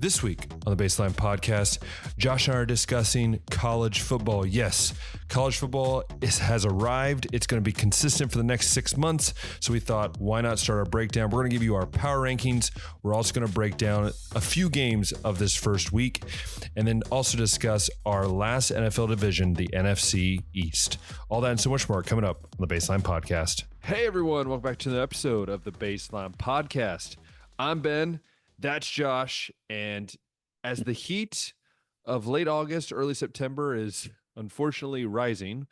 This week on the Baseline Podcast, Josh and I are discussing college football. Yes, college football has arrived. It's going to be consistent for the next 6 months. So we thought, why not start our breakdown? We're going to give you our power rankings. We're also going to break down a few games of this first week, and then also discuss our last NFL division, the NFC East. All that and so much more coming up on the Baseline Podcast. Hey everyone, welcome back to the episode of the Baseline Podcast. I'm Ben. That's Josh, and as the heat of late August, early September is unfortunately rising,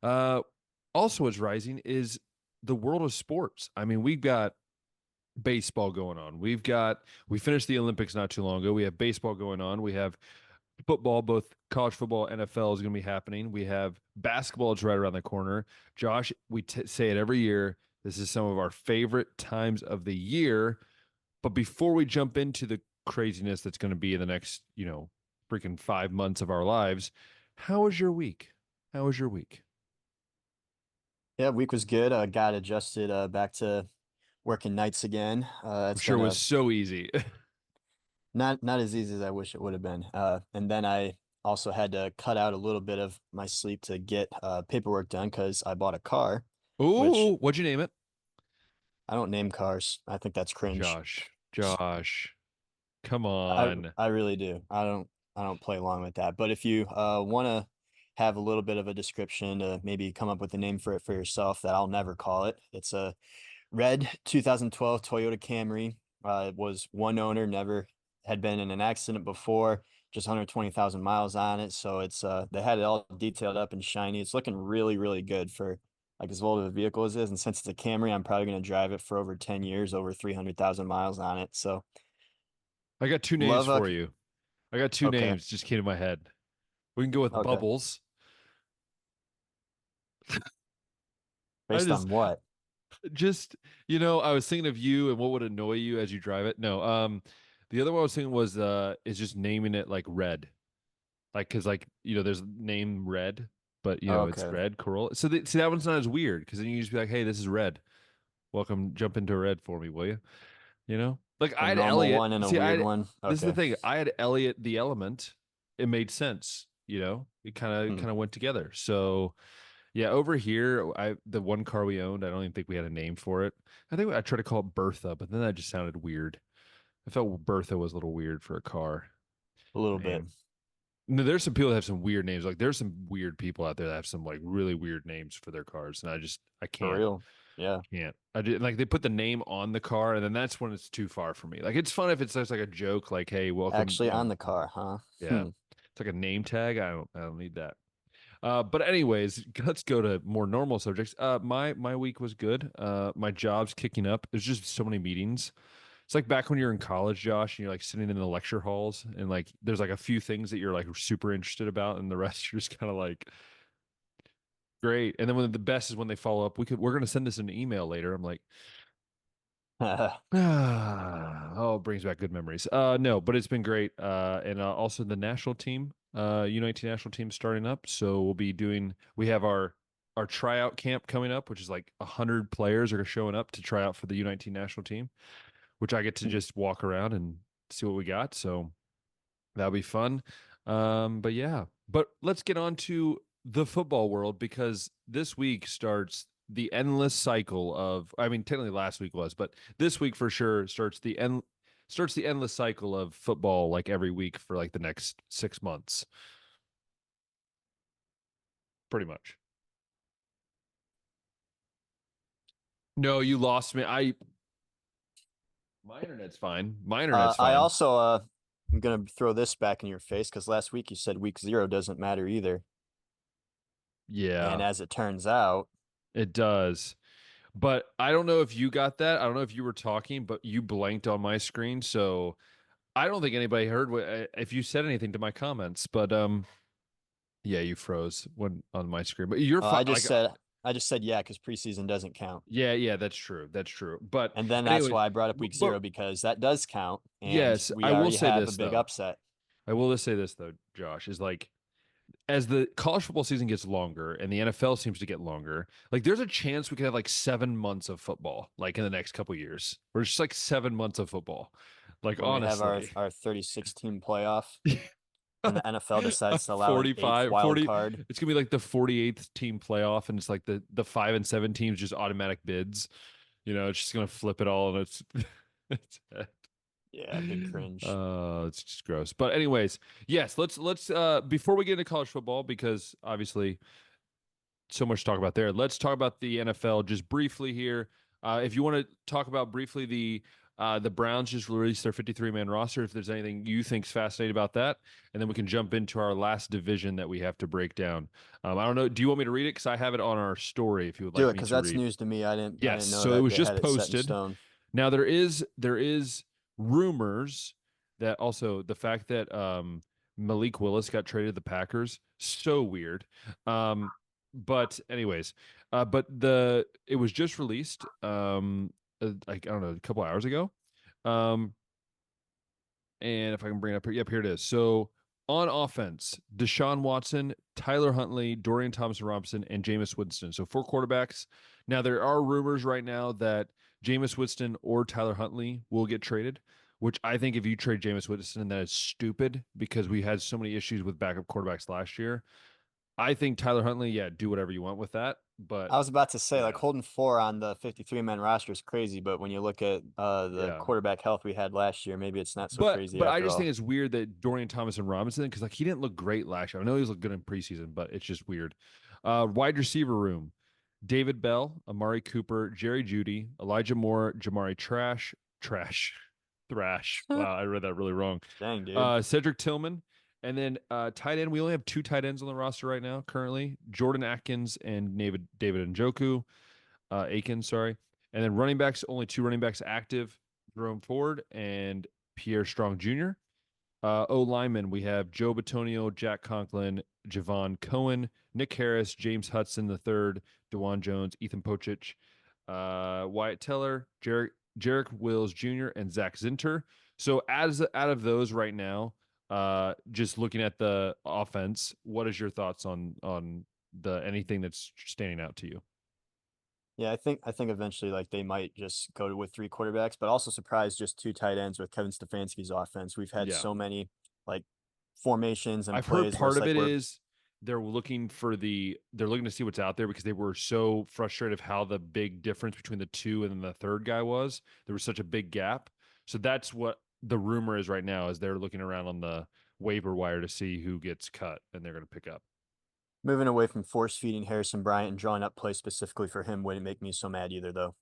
also what's rising is the world of sports. I mean, we've got baseball going on. We finished the Olympics not too long ago. We have baseball going on. We have football, both college football, NFL is going to be happening. We have basketball, it's right around the corner. Josh, we say it every year. This is some of our favorite times of the year. But before we jump into the craziness that's going to be in the next, freaking 5 months of our lives, how was your week? How was your week? Yeah, week was good. Got adjusted back to working nights again. I'm sure it was so easy. not as easy as I wish it would have been. And then I also had to cut out a little bit of my sleep to get paperwork done because I bought a car. Ooh, what'd you name it? I don't name cars. I think that's cringe. Josh, come on. I really do. I don't play along with that. But if you want to have a little bit of a description to maybe come up with a name for it for yourself that I'll never call it. It's a red 2012 Toyota Camry. It was one owner, never had been in an accident before, just 120,000 miles on it. So it's they had it all detailed up and shiny. It's looking really, really good for like as old of a vehicle as it is. And since it's a Camry, I'm probably going to drive it for over 10 years, over 300,000 miles on it. So I got two names for you. I got two names just came to my head. We can go with Bubbles. Based on what? Just, I was thinking of you and what would annoy you as you drive it. No, the other one I was thinking was is just naming it like Red. Like, because there's name Red. But, it's red, Corolla. So, see, that one's not as weird because then you just be like, hey, this is red. Welcome, jump into red for me, will you? Like, I had Elliot. One and a weird one. This is the thing. I had Elliot the Element. It made sense, It kind of went together. So, yeah, over here, the one car we owned, I don't even think we had a name for it. I think I tried to call it Bertha, but then that just sounded weird. I felt Bertha was a little weird for a car. A little bit. No, there's some people that have some weird names. Like there's some weird people out there that have some like really weird names for their cars, and I can't. For real? Yeah. Can't. I did like they put the name on the car, and then that's when it's too far for me. Like it's fun if it's just like a joke, like hey, welcome. Actually, on the car, huh? Yeah, it's like a name tag. I don't need that. But anyways, let's go to more normal subjects. My week was good. My job's kicking up. There's just so many meetings. It's like back when you're in college, Josh, and you're like sitting in the lecture halls and like there's like a few things that you're like super interested about and the rest you're just kind of like great. And then when the best is when they follow up, we're going to send this in an email later. I'm like, oh, it brings back good memories. No, but it's been great. And also the national team, U19 national team starting up. So we have our tryout camp coming up, which is like 100 players are showing up to try out for the U19 national team, which I get to just walk around and see what we got. So that'll be fun. But let's get on to the football world because this week starts the endless cycle of, technically last week was, but this week for sure starts the endless cycle of football like every week for like the next 6 months. Pretty much. No, you lost me. My internet's fine. I also I'm gonna throw this back in your face because last week you said week 0 doesn't matter either. Yeah. And as it turns out, it does. But I don't know if you got that. I don't know if you were talking, but you blanked on my screen, so I don't think anybody heard if you said anything to my comments. But yeah, you froze on my screen. But you're fine. I just said yeah because preseason doesn't count. Yeah, that's true. But and then that's why I brought up week 0 because that does count. And yes, we I will already say have this a big though. upset. I will just say this though, Josh, is like as the college football season gets longer and the NFL seems to get longer, like there's a chance we could have like 7 months of football, like in the next couple of years. Or just like 7 months of football. Like when we have our honestly. 36 team playoff and the NFL decides to allow an eighth 45, wild 40. card. It's gonna be like the 48th team playoff, and it's like the 5 and 7 teams just automatic bids. It's just gonna flip it all, and it's Yeah, big cringe. it's just gross. But anyways, yes, let's before we get into college football, because obviously so much to talk about there. Let's talk about the NFL just briefly here. If you want to talk about briefly the Browns just released their 53-man roster. If there's anything you think's fascinating about that, and then we can jump into our last division that we have to break down. I don't know. Do you want me to read it? Because I have it on our story. If you would Do like it me because to that's read. news to me. I Yes. didn't know So it that was they just had it set in posted. stone. Now there is rumors that also the fact that Malik Willis got traded to the Packers, so weird. But anyways, but it was just released like I don't know, a couple hours ago. Um and if I can bring it up here, yep, here it is. So on offense, Deshaun Watson, Tyler Huntley, Dorian Thompson Robinson, and Jameis Winston. So 4 quarterbacks. Now there are rumors right now that Jameis Winston or Tyler Huntley will get traded, which I think if you trade Jameis Winston, that is stupid because we had so many issues with backup quarterbacks last year. I think Tyler Huntley, yeah, do whatever you want with that. But I was about to say, like yeah, holding four on the 53-man roster is crazy, but when you look at the yeah. quarterback health we had last year, maybe it's not so But crazy but I after just think all. it's weird that Dorian Thomas and Robinson, because like he didn't look great last year. I know he was looked good in preseason, but it's just weird. Wide receiver room: David Bell, Amari Cooper, Jerry Judy, Elijah Moore, Jamari Thrash. Wow, I read that really wrong. Dang, dude. Cedric Tillman, and then tight end. We only have 2 tight ends on the roster right now currently: Jordan Atkins and David Njoku. Aiken, sorry. And then running backs, only 2 running backs active: Jerome Ford and Pierre Strong Jr. O linemen, we have Joe Batonio, Jack Conklin, Javon Cohen, Nick Harris, James Hudson III, Dewan Jones, Ethan Pocic, Wyatt Teller, Jarek Wills Jr., and Zach Zinter. So as out of those right now, just looking at the offense, what is your thoughts on the anything that's standing out to you? Yeah, I think eventually like they might just go with 3 quarterbacks, but also surprised just 2 tight ends with Kevin Stefanski's offense. We've had Yeah. so many like formations and I've heard plays where part it's of like it we're is they're looking to see what's out there because they were so frustrated of how the big difference between the two and then the third guy was. There was such a big gap. So that's what the rumor is right now is they're looking around on the waiver wire to see who gets cut and they're going to pick up. moving away from force feeding Harrison Bryant and drawing up plays specifically for him wouldn't make me so mad either, though.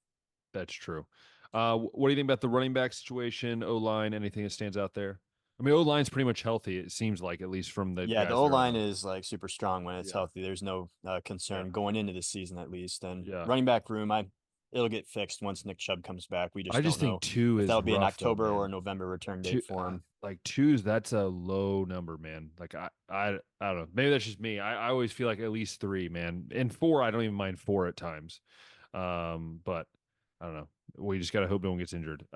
That's true. What do you think about the running back situation, O line, anything that stands out there? I mean, O line's pretty much healthy, it seems like, at least from the Yeah, the guys O that are on line the. is like super strong when it's Yeah. healthy. There's no Yeah. concern going into the season at least. And Yeah. running back room, it'll get fixed once Nick Chubb comes back. We I just just don't think know two if is that'll be an rough though, October or a man. November return date Two, for him. like twos, that's a low number, man. Like I don't know. Maybe that's just me. I always feel like at least three, man. And four, I don't even mind four at times. But I don't know. We just gotta hope no one gets injured.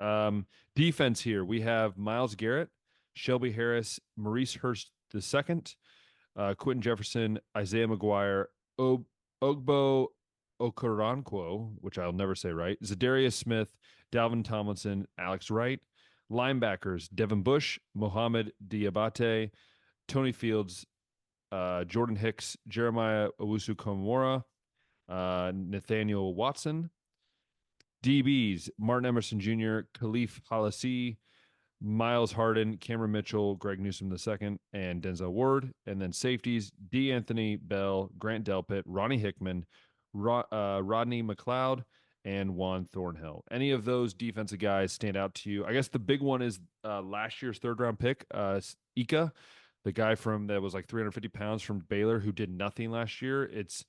Defense here. We have Miles Garrett, Shelby Harris, Maurice Hurst II, Quentin Jefferson, Isaiah McGuire, Ogbo Okoronkwo, which I'll never say right, Zadarius Smith, Dalvin Tomlinson, Alex Wright. Linebackers: Devin Bush, Mohamed Diabate, Tony Fields, Jordan Hicks, Jeremiah Owusu Komora, Nathaniel Watson. DBs: Martin Emerson Jr., Khalif Halasi, Miles Harden, Cameron Mitchell, Greg Newsom II, and Denzel Ward. And then safeties: D. Anthony Bell, Grant Delpit, Ronnie Hickman, Rodney McLeod, and Juan Thornhill. Any of those defensive guys stand out to you? I guess the big one is last year's third-round pick, Ika, the guy from that was like 350 pounds from Baylor who did nothing last year. It's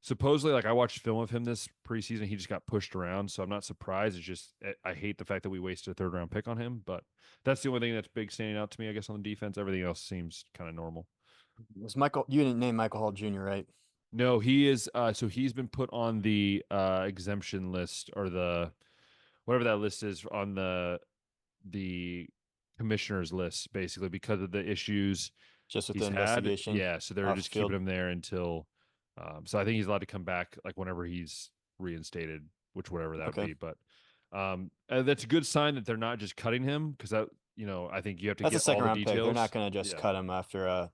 supposedly, like I watched film of him this preseason, he just got pushed around, so I'm not surprised. It's just I hate the fact that we wasted a third-round pick on him, but that's the only thing that's big standing out to me, I guess, on the defense. Everything else seems kind of normal. Was Michael? You didn't name Michael Hall Jr., right? No, he is. So he's been put on the exemption list or the whatever that list is on the commissioner's list, basically because of the issues Just with the he's had. investigation Yeah, so they're off the just keeping field. him there until. So I think he's allowed to come back like whenever he's reinstated, which whatever that would Okay. be. But That's a good sign that they're not just cutting him because I think you have to That's a get all second the round pick. They're not details. going to just Yeah. cut him after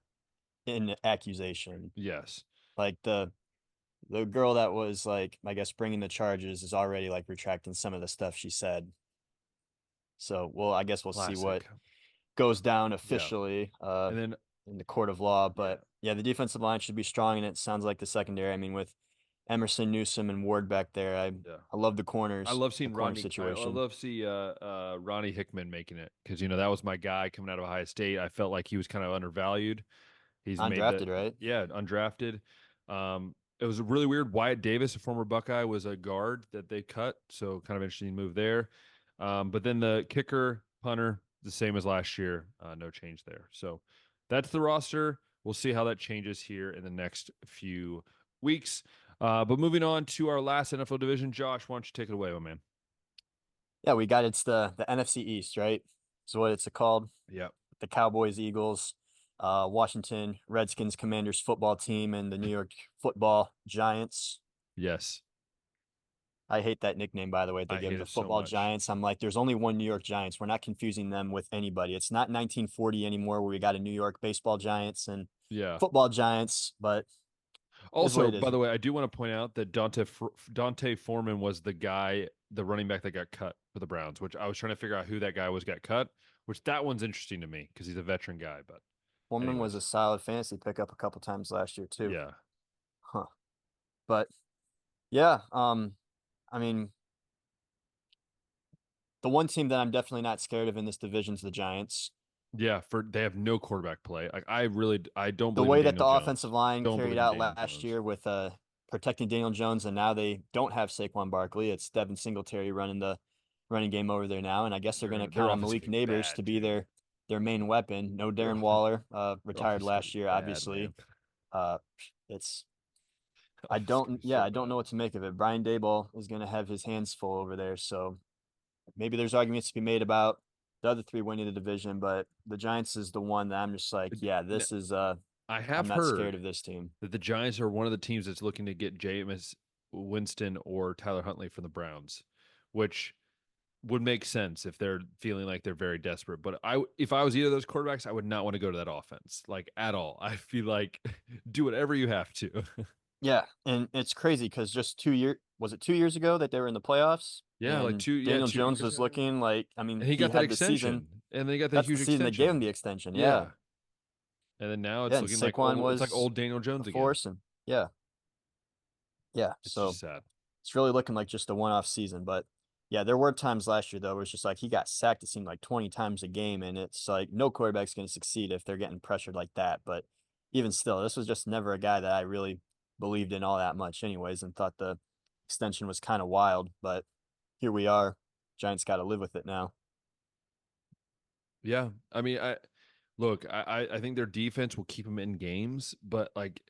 an accusation. Yes. Like the girl that was like, I guess, bringing the charges is already like retracting some of the stuff she said. So, well, I guess we'll see what Classic. goes down Yeah. officially And then in the court of law. yeah. But yeah, the defensive line should be strong, and it sounds like the secondary. I mean, with Emerson, Newsome, and Ward back there, Yeah. I love I love the seeing corner Rodney. I situation. love see Ronnie Hickman making it because that was my guy coming out of Ohio State. I felt like he was kind of undervalued. He's made the Undrafted, right? yeah undrafted. It was really weird. Wyatt Davis, a former Buckeye, was a guard that they cut, so kind of interesting move there. But then the kicker, punter, the same as last year, no change there. So that's the roster. We'll see how that changes here in the next few weeks. But moving on to our last NFL division, Josh, why don't you take it away, my man? Yeah, we got it's the NFC East, right? Is what it's called. Yeah. The Cowboys, Eagles, Washington Redskins, Commanders football team, and the New York Football Giants. Yes. I hate that nickname, by the way. They I give hate the it so football much. Giants. I'm like, there's only one New York Giants. We're not confusing them with anybody. It's not 1940 anymore, where we got a New York baseball Giants and Yeah. football Giants, but it is what Also, it by is. the way, I do want to point out that Dante Foreman was the running back that got cut for the Browns, which I was trying to figure out who that guy was got cut, which that one's interesting to me because he's a veteran guy. But Foreman was a anyways, solid fantasy pickup a couple times last year too. yeah, Huh. But yeah, I mean, the one team that I'm definitely not scared of in this division is the Giants. yeah. They have no quarterback play. Like I don't The believe in way that Daniel the offensive Jones. line Don't carried believe in out Daniel last Jones. year with protecting Daniel Jones, and now they don't have Saquon Barkley. It's Devin Singletary running the running game over there now, and I guess they're going to Their count on offense is Malik gonna be Neighbors to bad be too. their main weapon. No Their Darren offense, Waller, their retired offense is gonna be last year, bad, man. obviously. Uh, it's The offense is gonna be yeah, so I don't know bad. what to make of it. Brian Daboll is going to have his hands full over there, so maybe there's arguments to be made about the other three winning the division, but the Giants is the one that I'm just like, yeah, N- this is I I'm have not scared heard of this team. that the Giants are one of the teams that's looking to get Jameis Winston or Tyler Huntley from the Browns, which would make sense if they're feeling like they're very desperate. But if I was either of those quarterbacks, I would not want to go to that offense, like at all. I feel like do whatever you have to. Yeah, and it's crazy because just 2 year was it 2 years ago that they were in the playoffs Yeah, like and two, yeah, Daniel two Jones years was ago. looking like I And mean he he got that had the season. extension, and then he got that That's the huge season they gave him extension. the extension. Yeah, Yeah, and then now yeah, it's and looking like Saquon it's like was old Daniel a Jones again. force, and yeah, yeah. It's just So sad. it's really looking like just a one-off season. But yeah, there were times last year though where it's just like he got sacked. It seemed like 20 times a game, and it's like no quarterback's going to succeed if they're getting pressured like that. But even still, this was just never a guy that I really believed in all that much, anyways, and thought the extension was kind of wild. But here we are. Giants got to live with it now. Yeah, I mean, I think their defense will keep them in games, but like,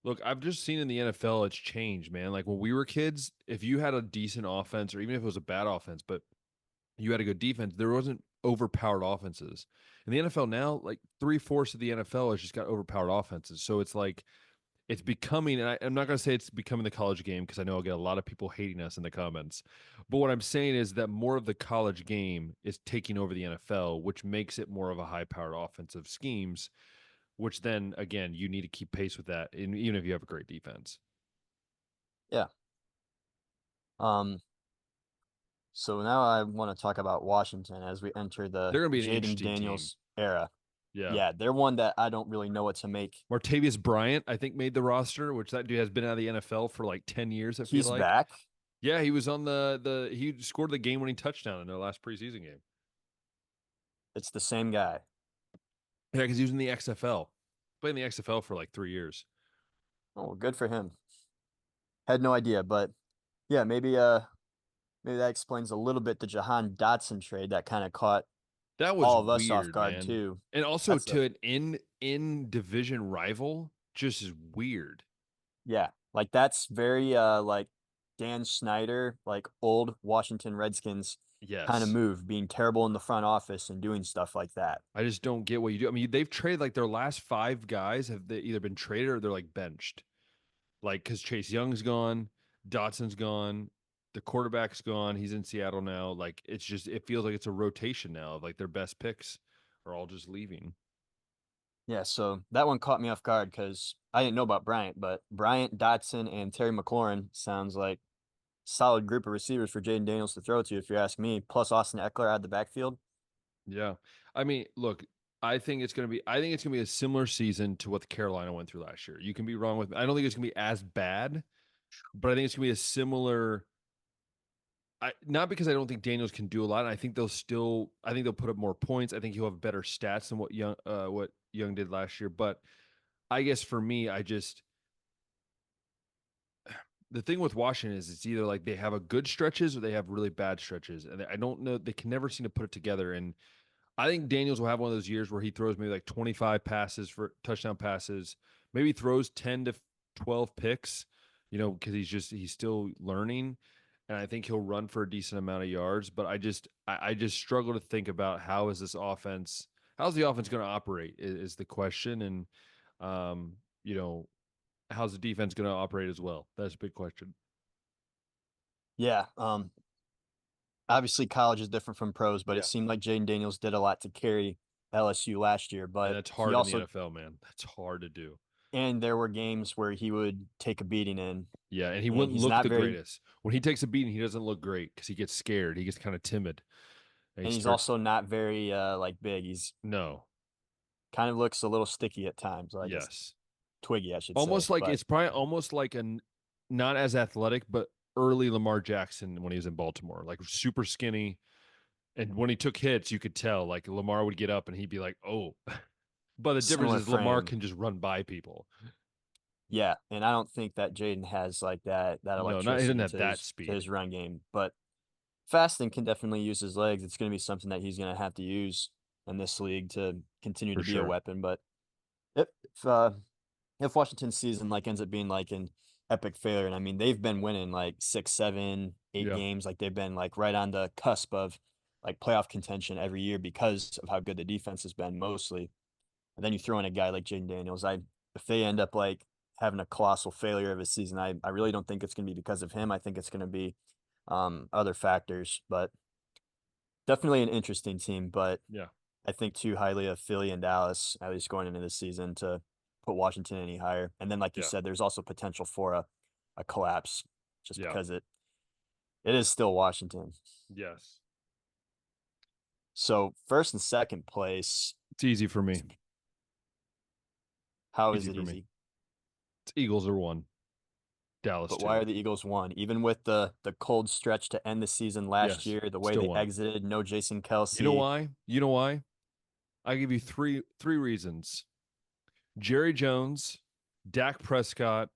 look, I've just seen in the NFL it's changed, man. Like when we were kids, if you had a decent offense, or even if it was a bad offense, but you had a good defense, there wasn't overpowered offenses. In the NFL now, like three-fourths of the NFL has just got overpowered offenses. So it's like it's becoming, and I'm not going to say it's becoming the college game because I know I'll get a lot of people hating us in the comments. But what I'm saying is that more of the college game is taking over the NFL, which makes it more of a high-powered offensive schemes. Which then again, you need to keep pace with that, even if you have a great defense. Yeah. Um. So now I want to talk about Washington as we enter the They're going to be an Jaden interesting team. Daniels era. Yeah. Yeah, they're one that I don't really know what to make. Martavius Bryant, I think, made the roster, which that dude has been out of the NFL for like 10 years, I feel He's like. back. Yeah, he was on he scored the game winning touchdown in their last preseason game. It's the same guy. Yeah, because he was in the XFL. Played in the XFL for like 3 years. Oh, good for him. Had no idea, but yeah, maybe that explains a little bit the Jahan Dotson trade that kind of caught That was all of us off weird, guard man. too. And also That's a to an in division rival, just is weird. Yeah, like that's very like Dan Snyder, like old Washington Redskins kind of Yes. move, being terrible in the front office and doing stuff like that. I just don't get what you do. I mean, they've traded like their last five guys have they either been traded or they're like benched. Like because Chase Young's gone, Dotson's gone. The quarterback's gone. He's in Seattle now. Like it feels like it's a rotation now of like their best picks are all just leaving. Yeah, so that one caught me off guard because I didn't know about Bryant, but Bryant, Dotson, and Terry McLaurin sounds like solid group of receivers for Jaden Daniels to throw to, if you ask me. Plus Austin Eckler out of the backfield. Yeah. I mean, look, I think it's gonna be a similar season to what the Carolina went through last year. You can be wrong with me. I don't think it's gonna be as bad, but I think it's gonna be a similar not because I don't think Daniels can do a lot. I think they'll put up more points. I think he'll have better stats than what Young did last year. But I guess for me, the thing with Washington is it's either like they have a good stretches or they have really bad stretches. And I don't know, they can never seem to put it together. And I think Daniels will have one of those years where he throws maybe like 25 passes for touchdown passes, maybe throws 10 to 12 picks, because he's still learning. And I think he'll run for a decent amount of yards. But I just struggle to think about how's the offense going to operate is the question. And, um, you know, how's the defense going to operate as well? That's a big question. Yeah. Obviously college is different from pros, but it Yeah. seemed like Jaden Daniels did a lot to carry LSU last year. And But that's he hard in the also, NFL, man. That's hard to do. and there were games where he would take a beating in, Yeah, and he and wouldn't he's look not the very, greatest. When he takes a beating, he doesn't look great because he gets scared. He gets kind of timid. And he and he's starts, also not very like big. He's no, kind of looks a little sticky at times, like it's yes. twiggy, I should say. Almost like But it's probably almost like not as athletic, but early Lamar Jackson when he was in Baltimore, like super skinny. And when he took hits, you could tell like Lamar would get up and he'd be like, oh. But the difference similar is Lamar frame. can just run by people. Yeah, and I don't think that Jaden has like that No, not he doesn't electricity have that to speed. his run game. But Fasting can definitely use his legs. It's going to be something that he's going to have to use in this league to continue For to be a sure. weapon. But if uh, if Washington's season like ends up being like an epic failure, and I mean they've been winning like 6, 7, 8 Yeah. games, like they've been like right on the cusp of like playoff contention every year because of how good the defense has been mostly. And then you throw in a guy like Jaden Daniels. If they end up like having a colossal failure of a season, I really don't think it's going to be because of him. I think it's going to be other factors, but definitely an interesting team. But Yeah. I think too highly of Philly and Dallas, at least going into this season, to put Washington any higher. And then, like you Yeah. said, there's also potential for a collapse just Yeah. because it is still Washington. Yes. So first and second place, It's easy for me. how is Easy it for me. easy? It's Eagles are one. Dallas But why two. are the Eagles one? Even with the cold stretch to end the season last Yes. year, the way Still they one. exited, no Jason You know Kelsey. why? You know why? I give you three reasons. Jerry Jones, Dak Prescott,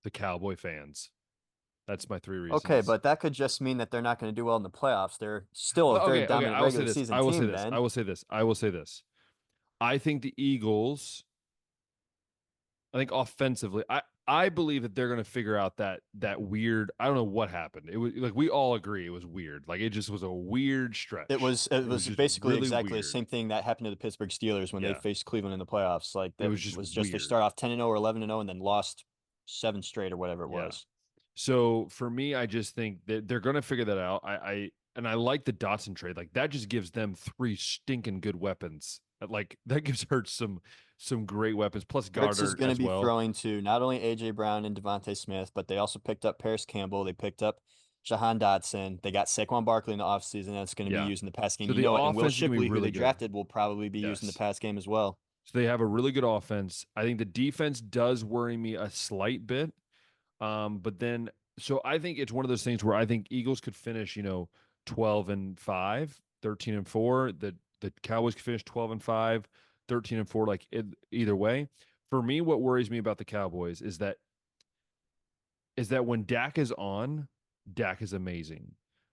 the Cowboy fans. That's my three Okay, reasons. but that could just mean that they're not going to do well in the playoffs. They're still a Well, very okay. dominant I will say regular this. season I will say team, this. Ben. I will say this. I will say this. I think the Eagles. I think offensively, I believe that they're going to figure out that weird. I don't know what happened. It was like we all agree it was weird. Like it just was a weird It stretch. was it It was was just basically really exactly the weird. same thing that happened to the Pittsburgh Steelers when they Yeah, faced Cleveland in the playoffs. Like it that was just was just they weird. start off 10-0 or 11-0 and then lost 7 straight or whatever it Yeah. was. So for me, I just think that they're going to figure that out. I like the Dotson trade. Like that just gives them three stinking good weapons. Like that gives Hurts some great weapons plus Hurts is Goddard going to as be well. throwing to not only AJ Brown and Devontae Smith, but they also picked up Paris Campbell. They picked up Jahan Dotson. They got Saquon Barkley in the offseason that's going to be Yeah. used in the pass game. So You the know it. And Will offense is going to be Shipley, who really they good. drafted, will probably be used in the Yes. pass game as well. So they have a really good offense. I think the defense does worry me a slight bit. But then so I think it's one of those things where I think Eagles could finish, 12-5, 13-4. The Cowboys could finish 12-5, 13-4, like either way. For me, what worries me about the Cowboys is that when Dak is on, Dak is amazing.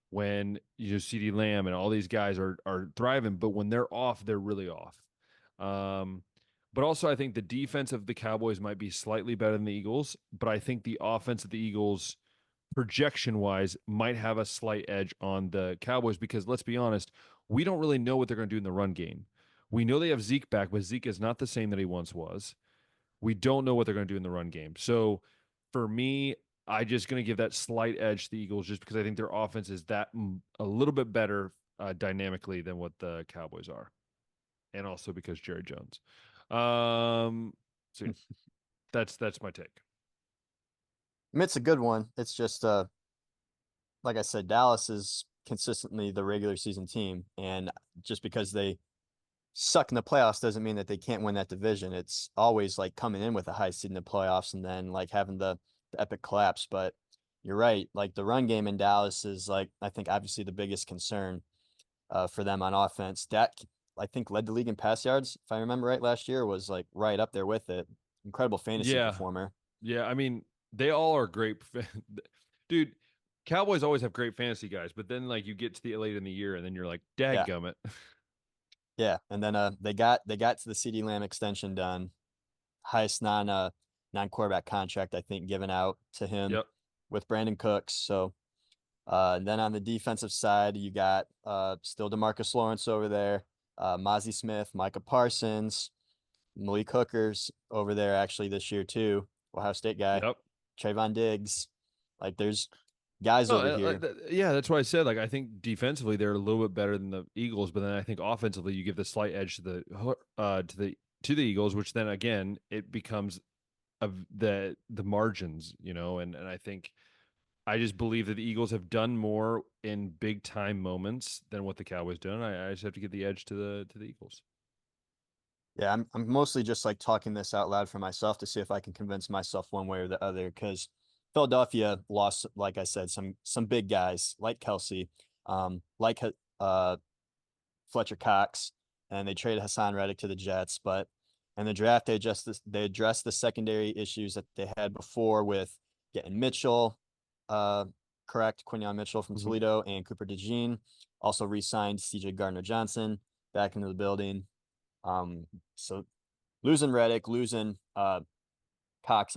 When CeeDee Lamb and all these guys are thriving, but when they're off, they're really off. Um, but also I think the defense of the Cowboys might be slightly better than the Eagles, but I think the offense of the Eagles projection wise might have a slight edge on the Cowboys because let's be honest, we don't really know what they're going to do in the run game. We know they have Zeke back, but Zeke is not the same that he once was. We don't know what they're going to do in the run game. So for me, I just going to give that slight edge to the Eagles just because I think their offense is a little bit better dynamically than what the Cowboys are, and also because Jerry Jones. So yeah, that's my take. I mean, it's a good one. It's just like I said, Dallas is consistently the regular season team, and just because they suck in the playoffs doesn't mean that they can't win that division. It's always like coming in with a high seed in the playoffs and then like having the epic collapse. But you're right, like the run game in Dallas is like I think obviously the biggest concern for them on offense. Dak, I think, led the league in pass yards, if I remember right, last year, was like right up there with it. Incredible fantasy Yeah, performer. yeah. I mean, they all are great, dude. Cowboys always have great fantasy guys, but then like you get to the late in the year, and then you're like, Yeah. "Dadgummit." Yeah. And then they got to the CD Lamb extension done. Highest non quarterback contract, I think, given out to him Yep. with Brandon Cooks. So and then on the defensive side, you got still DeMarcus Lawrence over there, Mozzie Smith, Micah Parsons, Malik Hooker's over there actually this year too. Ohio State guy, Yep. Trayvon Diggs. Like there's guys No, over here. yeah, that's why I said like I think defensively they're a little bit better than the Eagles, but then I think offensively you give the slight edge to the Eagles, which then again it becomes of the margins, and I think I just believe that the Eagles have done more in big time moments than what the Cowboys done. I just have to give the edge to the Eagles. Yeah, I'm mostly just like talking this out loud for myself to see if I can convince myself one way or the other. Because Philadelphia lost, like I said, some big guys like Kelsey, like Fletcher Cox, and they traded Hassan Reddick to the Jets. But in the draft, they addressed the secondary issues that they had before with getting Mitchell, uh, correct, Quinion Mitchell from Mhm. Toledo, and Cooper DeJean. Also re-signed C.J. Gardner Johnson back into the building. So losing Reddick, losing Cox,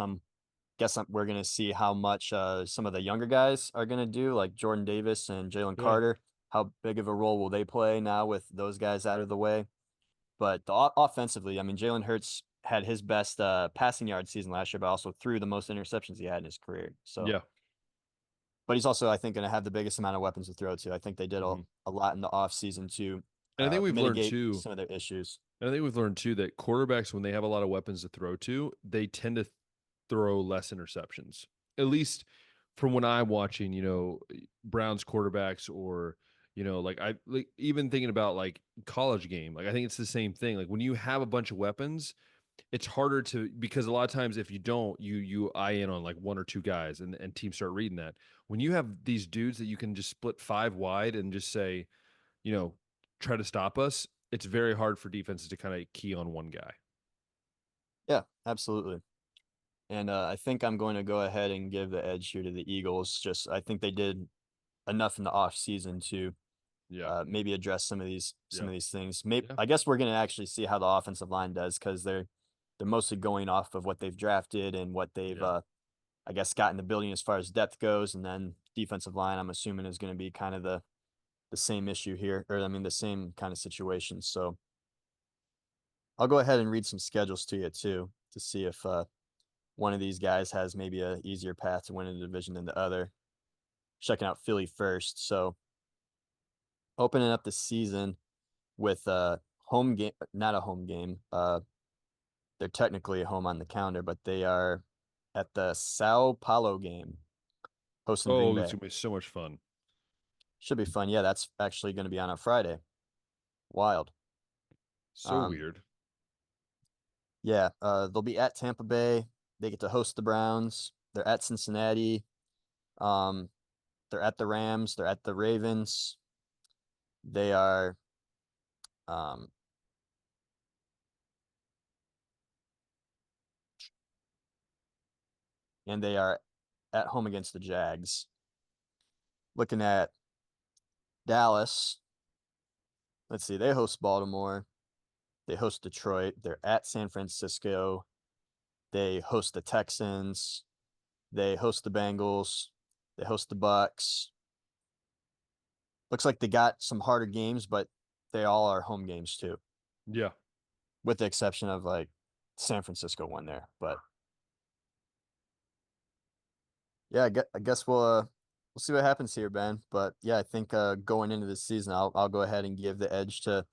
we're gonna see how much some of the younger guys are gonna do, like Jordan Davis and Jalen Yeah. Carter. How big of a role will they play now with those guys out of the way? But offensively, I mean, Jalen Hurts had his best passing yard season last year, but also threw the most interceptions he had in his career. So, Yeah. but he's also, I think, going to have the biggest amount of weapons to throw to. I think they did Hmm. a lot in the offseason to And I think we've learned mitigate too. some of their issues. And I think we've learned too that quarterbacks, when they have a lot of weapons to throw to, they tend to throw less interceptions. At least from when I'm watching, Browns quarterbacks or, like I like even thinking about like college game, like I think it's the same thing. Like when you have a bunch of weapons, it's harder to because a lot of times if you don't, you eye in on like one or two guys and teams start reading that. When you have these dudes that you can just split five wide and just say, you know, try to stop us, it's very hard for defenses to kind of key on one guy. Yeah, absolutely. And I think I'm going to go ahead and give the edge here to the Eagles. Just I think they did enough in the offseason to Yeah. maybe address some Yeah. of these things. Maybe Yeah. I guess we're going to actually see how the offensive line does because they're mostly going off of what they've drafted and what they've Yeah. I guess got in the building as far as depth goes, and then defensive line I'm assuming is going to be kind of the same issue here, or I mean the same kind of situation. So I'll go ahead and read some schedules to you too to see if one of these guys has maybe a easier path to winning the division than the other. Checking out Philly first. So opening up the season with a home game, not a home game. They're technically at home on the calendar, but they are at the Sao Paulo game, hosting Green Oh, it's Bay. gonna be so much fun. Should be fun. Yeah, that's actually going to be on a Friday. Wild. So Um, weird. yeah, they'll be at Tampa Bay. They get to host the Browns. They're at Cincinnati. Um, they're at the Rams. They're at the Ravens. They are um, and they are at home against the Jags. Looking at Dallas, let's see, they host Baltimore, they host Detroit, they're at San Francisco, they host the Texans, they host the Bengals, they host the Bucks. Looks like they got some harder games, but they all are home games too, Yeah. with the exception of like San Francisco one there. But Yeah, I guess we'll see what happens here, Ben. But yeah, I think going into this season, I'll go ahead and give the edge to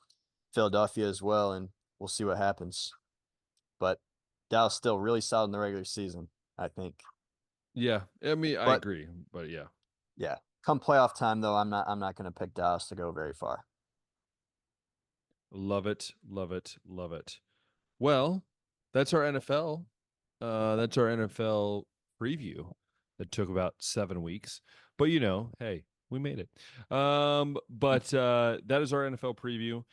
Philadelphia as well, and we'll see what happens. But Dallas still really solid in the regular season, I think. Yeah, I mean, I But agree, but yeah, yeah, come playoff time though, I'm not going to pick Dallas to go very far. love it, love it, love it. Well, that's our NFL. That's our NFL preview that took about 7 weeks. But hey, we made it. But that is our NFL preview.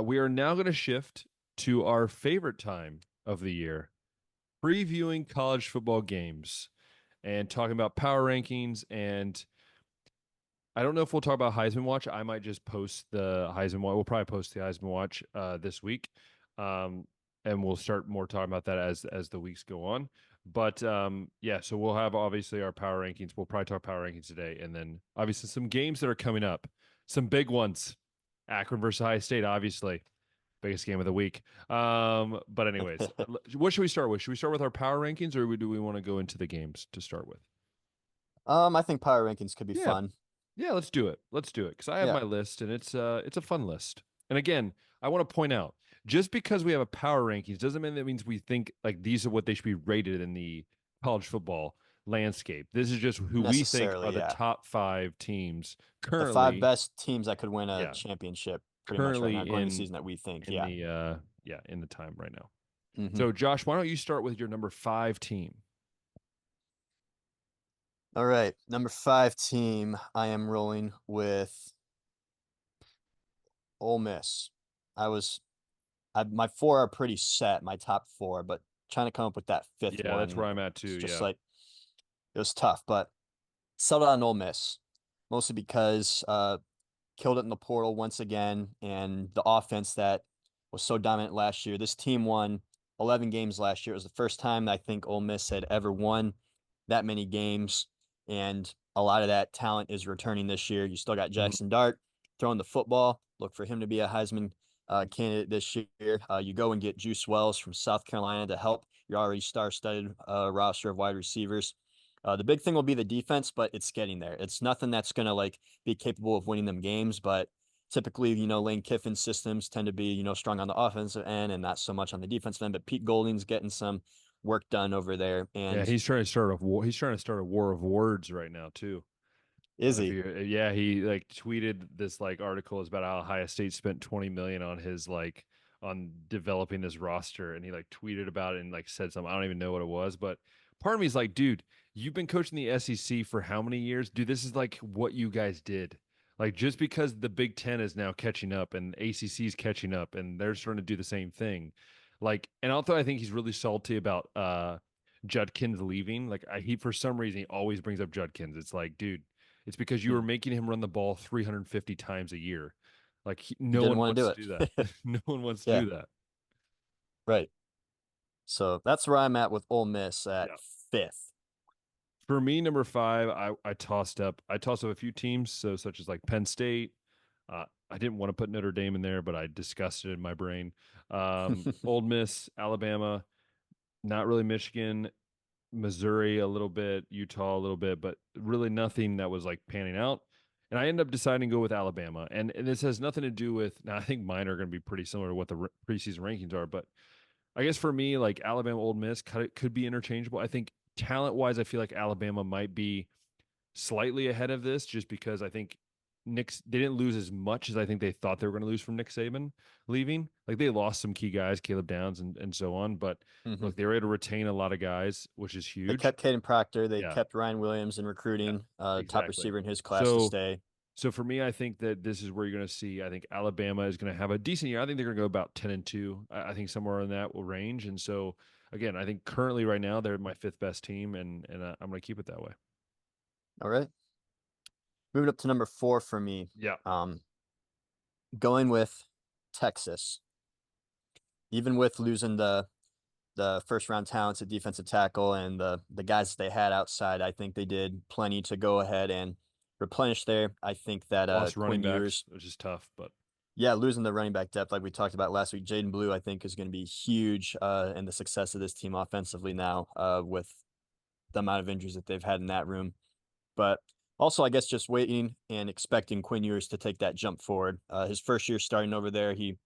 We are now going to shift to our favorite time of the year, previewing college football games and talking about power rankings. And I don't know if we'll talk about Heisman Watch. I might just post the Heisman Watch. We'll probably post the Heisman Watch this week. Um, and we'll start more talking about that as the weeks go on. But yeah, so we'll have obviously our power rankings. We'll probably talk power rankings today, and then obviously some games that are coming up, some big ones. Akron versus Ohio State, obviously, biggest game of the week. But anyways, what should we start with? Should we start with our power rankings, or do we want to go into the games to start with? I think power rankings could be Yeah, fun. yeah, let's do it. Let's do it because I have Yeah, my list and it's a fun list. And again, I want to point out just because we have a power rankings doesn't mean that means we think like these are what they should be rated in the college football landscape. This is just who we think are necessarily, the yeah. top 5 teams The five currently. best teams that could win a Yeah, championship pretty much right now currently going into the season that we think. in Yeah. the yeah in the time right now. Hmm. So Josh, why don't you start with your number 5 team? All right. Number five team, I am rolling with Ole Miss. I was my four are pretty set, my top four, but trying to come up with that fifth Yeah, that's where one, I'm at it's too. just Yeah. like it was tough, but settled on Ole Miss. Mostly because killed it in the portal once again, and the offense that was so dominant last year. This team won 11 games last year. It was the first time I think Ole Miss had ever won that many games, and a lot of that talent is returning this year. You still got Mhm. Jackson Dart throwing the football. Look for him to be a Heisman candidate this year. You go and get Juice Wells from South Carolina to help your already star-studded roster of wide receivers. The big thing will be the defense, but it's getting there. It's nothing that's going to like be capable of winning them games, but typically, Lane Kiffin's systems tend to be, strong on the offensive end and not so much on the defensive end. But Pete Golding's getting some work done over there. Yeah, And he's trying to start a war. He's trying to start a war of words right now too. is If he? you, yeah, he like tweeted this like article is about how Ohio State spent 20 million on his like on developing this roster, and he like tweeted about it and like said something. I don't even know what it was, but part of me is like, dude, you've been coaching the SEC for how many years? Dude, this is like what you guys did. Like just because the Big Ten is now catching up and ACC is catching up and they're starting to do the same thing. Like, and although I think he's really salty about Judkins leaving, like he for some reason he always brings up Judkins. It's like, dude, it's because you were Hmm. making him run the ball 350 times a year. Like He no didn't one want to wants do to do that. it. No one wants to Yeah, do that. right. So that's where I'm at with Ole Miss at Yeah. fifth. For me, number 5, I tossed up. I tossed up a few teams, so such as like Penn State. I didn't want to put Notre Dame in there, but I discussed it in my brain. Old Miss, Alabama, not really Michigan, Missouri a little bit, Utah a little bit, but really nothing that was like panning out. And I ended up deciding to go with Alabama. And this has nothing to do with, now I think mine are going to be pretty similar to what the preseason rankings are, but I guess for me, like Alabama, Old Miss could be interchangeable. I think talent wise, I feel like Alabama might be slightly ahead of this just because I think they didn't lose as much as I think they thought they were going to lose from Nick Saban leaving. Like they lost some key guys, Caleb Downs and so on. But Hmm. look, they were able to retain a lot of guys, which is They huge. kept Caden Proctor. They Yeah, kept Ryan Williams in yeah, recruiting, top exactly. receiver in his class to So stay. so for me, I think that this is where you're going to see. I think Alabama is going to have a decent year. I think they're going to go about 10-2. I think somewhere in that will range. And so again, I think currently right now they're my fifth best team, and I'm going to keep it that way. All right. Moving up to number four for me. Yeah, Um, Going with Texas. Even with losing the first round talents at defensive tackle and the guys they had outside, I think they did plenty to go ahead and replenish there. I think that lost running Quinn backs, Ewers, which is tough, but yeah, losing the running back depth like we talked about last week, Jaden Blue, I think is going to be huge in the success of this team offensively now with the amount of injuries that they've had in that room. But also, I guess just waiting and expecting Quinn Ewers to take that jump forward. His first year starting over there, he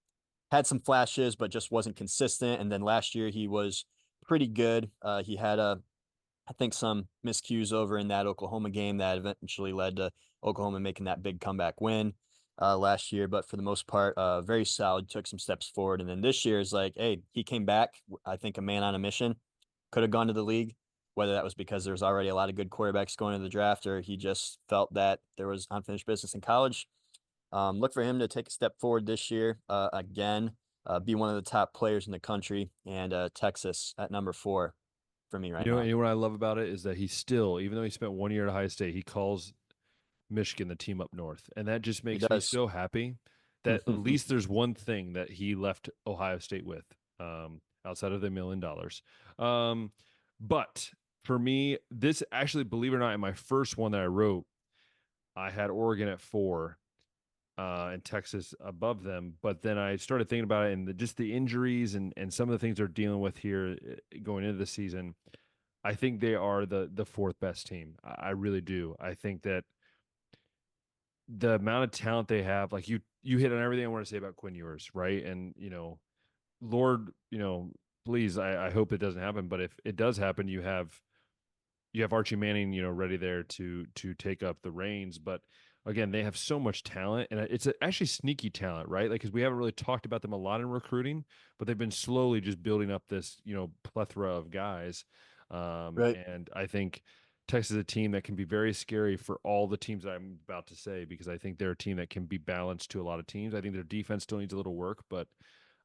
had some flashes, but just wasn't consistent. And then last year, he was pretty good. He had I think some miscues over in that Oklahoma game that eventually led to Oklahoma making that big comeback win last year. But for the most part, very solid, took some steps forward. And then this year is like, hey, he came back, I think a man on a mission, could have gone to the league, whether that was because there was already a lot of good quarterbacks going to the draft or he just felt that there was unfinished business in college. Look for him to take a step forward this year again, be one of the top players in the country, and Texas at number 4 for me right now. You know what I love about it is that he still, even though he spent 1 year at Ohio State, he calls Michigan the team up north, and that just He makes me does. so happy that at least there's one thing that he left Ohio State with, outside of the $1 million. But for me, this actually, believe it or not, in my first one that I wrote, I had Oregon at 4. And Texas above them. But then I started thinking about it and just the injuries and some of the things they're dealing with here going into the season. I think they are the fourth best team. I really do. I think that the amount of talent they have, like you hit on everything I want to say about Quinn Ewers, right? And Lord, please, I hope it doesn't happen. But if it does happen, you have Archie Manning, ready there to take up the reins. But again, they have so much talent, and it's actually sneaky talent, right? Like, because we haven't really talked about them a lot in recruiting, but they've been slowly just building up this, plethora of guys. Right. And I think Texas is a team that can be very scary for all the teams that I'm about to say, because I think they're a team that can be balanced to a lot of teams. I think their defense still needs a little work, but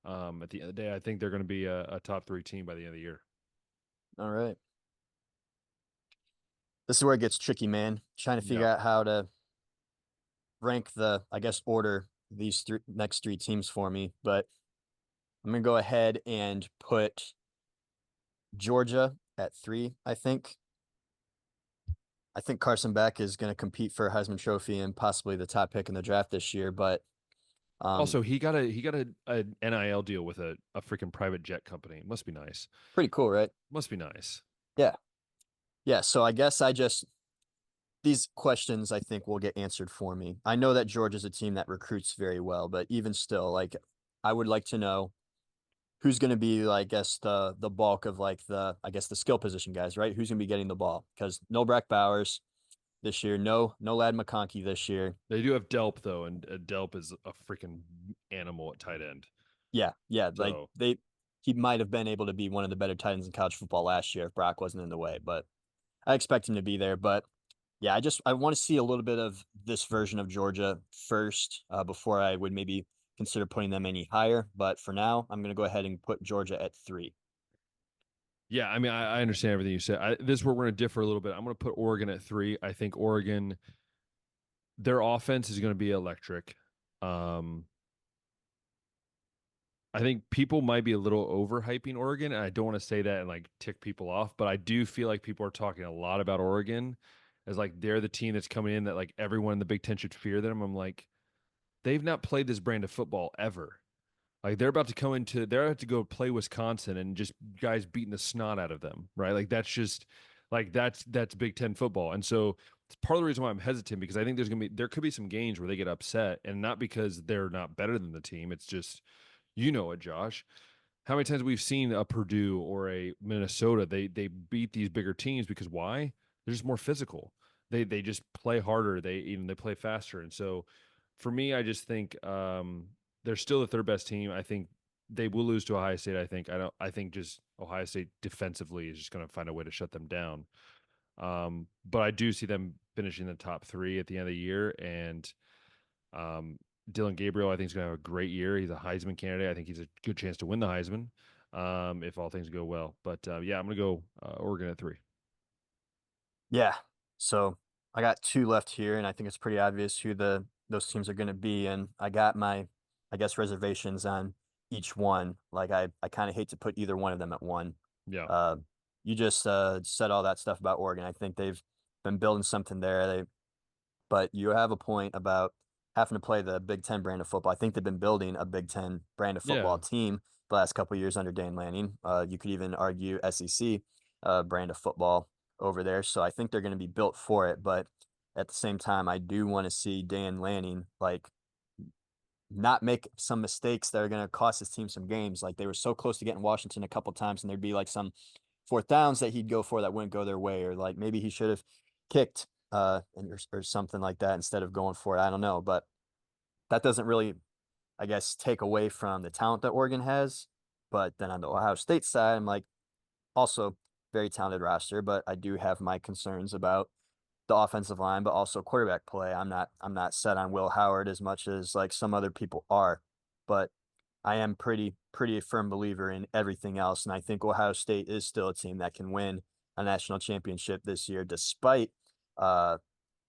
at the end of the day, I think they're going to be a top 3 team by the end of the year. All right. This is where it gets tricky, man. Trying to figure Yeah. out how to rank I guess, order these next 3 teams for me. But I'm going to go ahead and put Georgia at 3, I think. I think Carson Beck is going to compete for a Heisman Trophy and possibly the top pick in the draft this year. But Also, he got a NIL deal with a freaking private jet company. Must be nice. pretty cool, right? Must be nice. Yeah. Yeah. So I guess these questions I think will get answered for me. I know that Georgia's a team that recruits very well, but even still, like, I would like to know who's going to be, I guess, the bulk of the skill position guys, right? Who's going to be getting the ball? Because no Brack Bowers this year, no Lad McConkey this year. They do have Delp though, and Delp is a freaking animal at tight end. Yeah, yeah, like So he might have been able to be one of the better tight ends in college football last year if Brock wasn't in the way, but I expect him to be there. But yeah, I want to see a little bit of this version of Georgia first before I would maybe consider putting them any higher. But for now, I'm going to go ahead and put Georgia at 3. yeah, I mean, I understand everything you said. This is where we're going to differ a little bit. I'm going to put Oregon at 3. I think Oregon, their offense is going to be electric. Um, I think people might be a little overhyping Oregon, and I don't want to say that and like tick people off, but I do feel like people are talking a lot about Oregon as like they're the team that's coming in that like everyone in the Big Ten should fear them. I'm like, they've not played this brand of football ever. Like they're about to go play Wisconsin and just guys beating the snot out of them, right? Like that's just like that's Big Ten football. And so it's part of the reason why I'm hesitant, because I think there could be some games where they get upset, and not because they're not better than the team. It's just, it, Josh. How many times we've seen a Purdue or a Minnesota, they beat these bigger teams because why? They're just more physical. They just play harder. They play faster. And so for me, I just think they're still the third best team. I think they will lose to Ohio State. I think just Ohio State defensively is just going to find a way to shut them down. But I do see them finishing the top 3 at the end of the year. And Dylan Gabriel, I think, is going to have a great year. He's a Heisman candidate. I think he's a good chance to win the Heisman if all things go well. But yeah, I'm going to go Oregon at 3. Yeah. So I got 2 left here, and I think it's pretty obvious who those teams are going to be. And I got my, I guess, reservations on each one. Like I kind of hate to put either one of them at 1. Yeah. Uh, you just said all that stuff about Oregon. I think they've been building something there. But you have a point about having to play the Big Ten brand of football. I think they've been building a Big Ten brand of Yeah. football team the last couple of years under Dan Lanning. You could even argue SEC brand of football. over there. So I think they're going to be built for it. But at the same time, I do want to see Dan Lanning like not make some mistakes that are going to cost his team some games. Like they were so close to getting Washington a couple times, and there'd be like some fourth downs that he'd go for that wouldn't go their way, or like maybe he should have kicked or something like that instead of going for it. I don't know, but that doesn't really, I guess, take away from the talent that Oregon has. But then on the Ohio State side, I'm like also very talented roster, but I do have my concerns about the offensive line, but also quarterback play. I'm not set on Will Howard as much as like some other people are, but I am pretty a firm believer in everything else. And I think Ohio State is still a team that can win a national championship this year, despite uh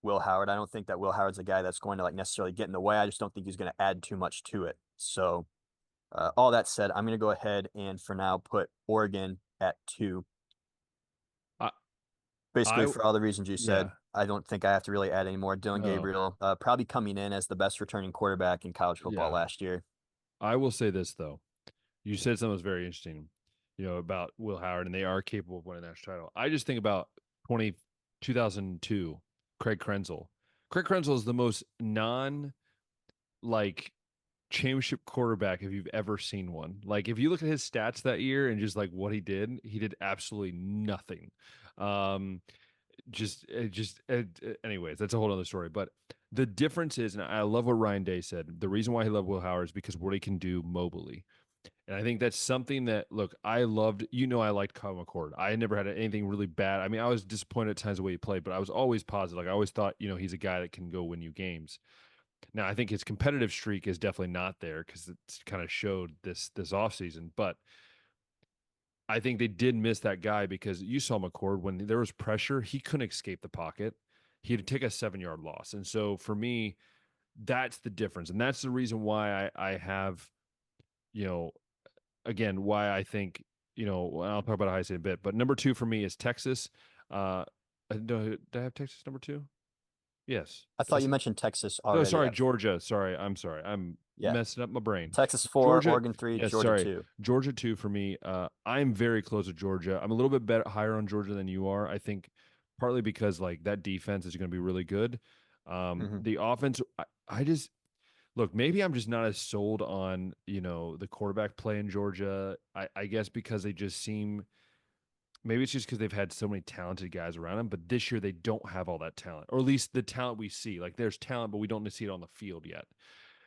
Will Howard. I don't think that Will Howard's a guy that's going to like necessarily get in the way. I just don't think he's going to add too much to it. So all that said, I'm going to go ahead and for now put Oregon at 2. I, Basically, I for all the reasons you yeah, said, I don't think I have to really add any more. Dylan no, Gabriel, probably coming in as the best returning quarterback in college football yeah. last year. I will say this though. You said something that was very interesting, about Will Howard, and they are capable of winning a national title. I just think about 2002, Craig Krenzel. Craig Krenzel is the most non like championship quarterback if you've ever seen one. Like if you look at his stats that year and just like what he did absolutely nothing. Um, anyways, that's a whole other story. But the difference is, and I love what Ryan Day said. The reason why he loved Will Howard is because what he can do mobily. And I think that's something that, look, I loved, I liked Kyle McCord. I never had anything really bad. I mean, I was disappointed at times the way he played, but I was always positive. Like, I always thought, he's a guy that can go win you games. Now, I think his competitive streak is definitely not there because it's kind of showed this offseason. But I think they did miss that guy because you saw McCord when there was pressure, he couldn't escape the pocket. He'd take a 7-yard loss. And so for me, that's the difference. And that's the reason why I have, you know, again, why I think, I'll talk about Ohio State in a bit, but number 2 for me is Texas. Did I have Texas number 2? Yes. I Did I thought you say? mentioned Texas No, already. sorry, Georgia. Sorry, I'm sorry. I'm Yeah, messing up my brain. Texas 4, Georgia, Oregon 3, yes, Georgia sorry. 2. Georgia 2 for me. I'm very close to Georgia. I'm a little bit better higher on Georgia than you are. I think partly because like that defense is going to be really good. Hmm. The offense, I just look, maybe I'm just not as sold on, the quarterback play in Georgia. I guess because they just seem, maybe it's just because they've had so many talented guys around them, but this year they don't have all that talent, or at least the talent we see. Like there's talent, but we don't see it on the field yet.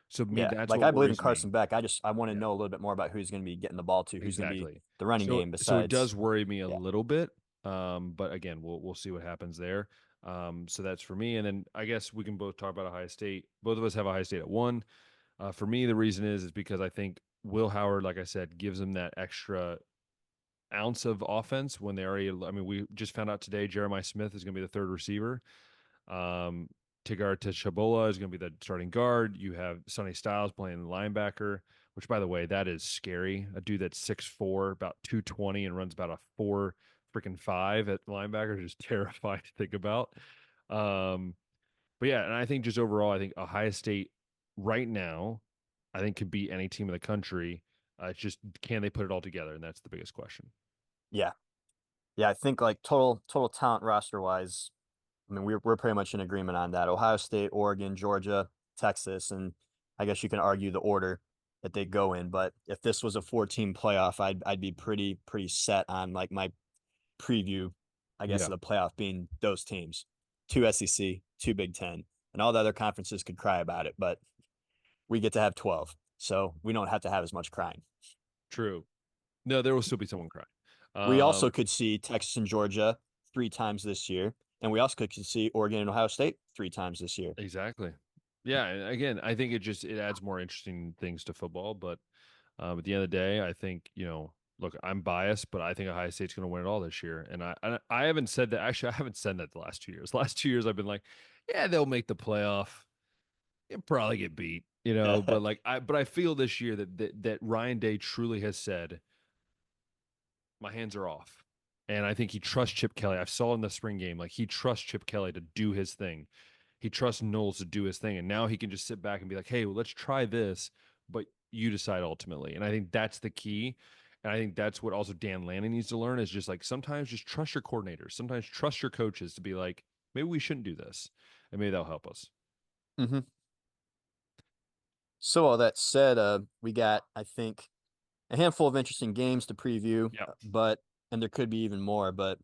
So me, Yeah, that's like what I believe in worries me. Carson Beck. I want to Yeah, know a little bit more about who he's going to be getting the ball to, who's going to be exactly. the running So game so it besides. does worry me a Yeah. little bit. But again, we'll see what happens there. So that's for me. And then I guess we can both talk about Ohio State. Both of us have Ohio State at 1. For me, the reason is because I think Will Howard, like I said, gives them that extra ounce of offense when they already. I mean, we just found out today Jeremiah Smith is going to be the third receiver. Um, Tigard Teshabola is going to be the starting guard. You have Sonny Styles playing linebacker, which, by the way, that is scary. A dude that's 6'4", about 220, and runs about a 4 freaking 5 at linebacker is just terrifying to think about. Um, but yeah, and I think just overall, I think Ohio State right now, I think could beat any team in the country. It's just can they put it all together, and that's the biggest question. Yeah. Yeah, I think like total talent roster wise, I mean we're pretty much in agreement on that. Ohio State, Oregon, Georgia, Texas, and I guess you can argue the order that they go in. But if this was a 14 playoff, I'd be pretty set on like my preview, I guess, Yeah, of the playoff being those teams. 2 SEC, 2 Big Ten, and all the other conferences could cry about it, but we get to have 12. So we don't have to have as much crying. true. No, there will still be someone crying. We also Um, could see Texas and Georgia 3 times this year. And we also could see Oregon and Ohio State 3 times this year. exactly. Yeah, and again, I think it adds more interesting things to football. But at the end of the day, I think look, I'm biased, but I think Ohio State's going to win it all this year. And I haven't said that. Actually, I haven't said that the last 2 years. The last 2 years, I've been like, yeah, they'll make the playoff. They'll probably get beat, But I feel this year that Ryan Day truly has said, my hands are off. And I think he trusts Chip Kelly. I saw in the spring game, like he trusts Chip Kelly to do his thing. He trusts Knowles to do his thing. And now he can just sit back and be like, hey, well, let's try this, but you decide ultimately. And I think that's the key. And I think that's what also Dan Lanning needs to learn is just like sometimes just trust your coordinators, sometimes trust your coaches to be like, maybe we shouldn't do this. And maybe that'll help us. Mm-hmm. So all that said, we got, I think, a handful of interesting games to preview, Yeah. and there could be even more, but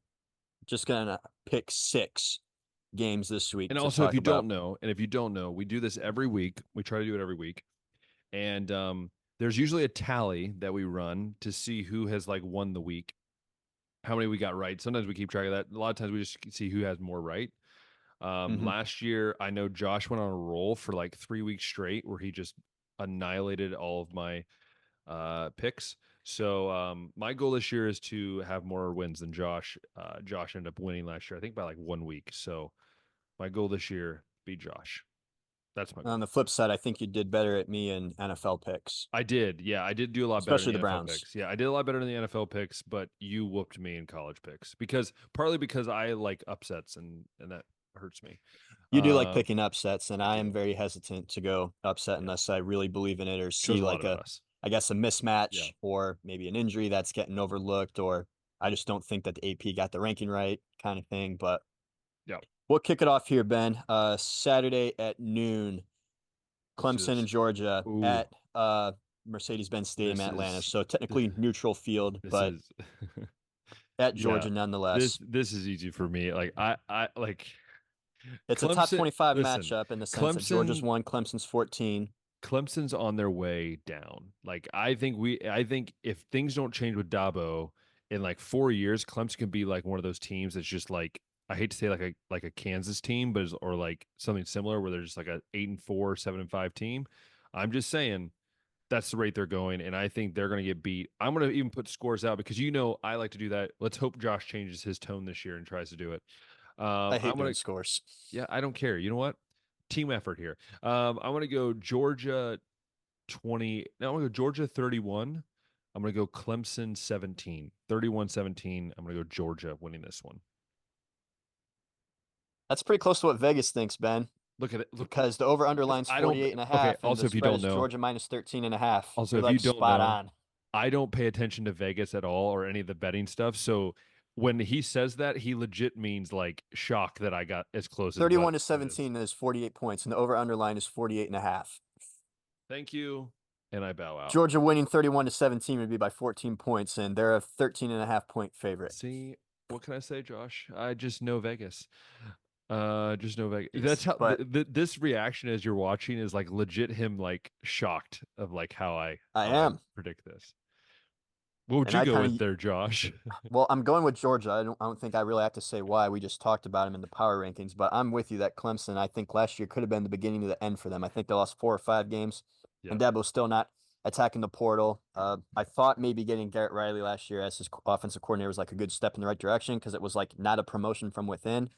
just gonna pick 6 games this week And to also, talk about. if you don't know, we do this every week. We try to do it every week. And there's usually a tally that we run to see who has like won the week, how many we got right. Sometimes we keep track of that. A lot of times we just see who has more right. Mm-hmm. Last year, I know Josh went on a roll for like 3 weeks straight where he just annihilated all of my picks. So my goal this year is to have more wins than Josh. Josh ended up winning last year, I think by like 1 week. So my goal this year, be Josh. That's my On goal. the flip side, I think you did better at me in NFL picks, I did. Yeah, I did do a lot better in especially the the NFL Browns. picks. Yeah, I did a lot better in the NFL picks, but you whooped me in college picks because partly because I like upsets and that hurts me. You do like Uh, picking upsets, and I I am do. very hesitant to go upset Yeah, unless I really believe in it or shows see a lot like about us. I guess, a Yeah, mismatch or maybe an injury that's getting overlooked, or I just don't think that the AP got the ranking right kind of thing. But yeah. we'll kick it off here, Ben. Saturday at noon, Let's do Clemson and this. Georgia Ooh, at Mercedes-Benz Stadium this in Atlanta. is So technically neutral field, this but is at yeah. Georgia This nonetheless. this is easy for me. Like I like It's a top Clemson. 25 Listen, matchup in the sense that Georgia's Clemson 1, Clemson's 14. Clemson's on their way down. Like I think if things don't change with Dabo in like 4 years, Clemson can be like one of those teams that's just like I hate to say like a Kansas team, but or like something similar where they're just like a 8-4, 7-5 team. I'm just saying that's the rate they're going, and I think they're going to get beat. I'm going to even put scores out because I like to do that. Let's hope Josh changes his tone this year and tries to do it. I I'm hate gonna doing scores. Yeah, I don't care. You know what? Team effort here. I want to go Georgia 20. No, I'm going to go Georgia 31. I'm going to go Clemson 17. 31-17. I'm going to go Georgia winning this one. That's pretty close to what Vegas thinks, Ben, Look at it. Look, because the over under if line's I don't, 48 and a okay. half, and the Also, if you spread don't is know, Georgia minus 13 and a half. also, You're if you like don't spot know, on. I don't pay attention to Vegas at all or any of the betting stuff. So when he says that, he legit means like shock that I got as close as what 31 to it is. 17 is 48 points, and the over under line is 48 and a half. Thank you. And I bow out. Georgia winning 31 to 17 would be by 14 points, and they're a 13 and a half point favorite. See, what can I say, Josh? I just know Vegas. Just know Vegas. That's Yes, how but this reaction as you're watching is like legit him like shocked of like I how I am. predict this. What would And you I go kind with of, there, Josh? well, I'm going with Georgia. I don't think I really have to say why. We just talked about them in the power rankings, but I'm with you that Clemson, I think last year could have been the beginning of the end for them. I think they lost 4 or 5 games, Yeah. and Dabo's still not attacking the portal. I thought maybe getting Garrett Riley last year as his offensive coordinator was like a good step in the right direction because it was like not a promotion from within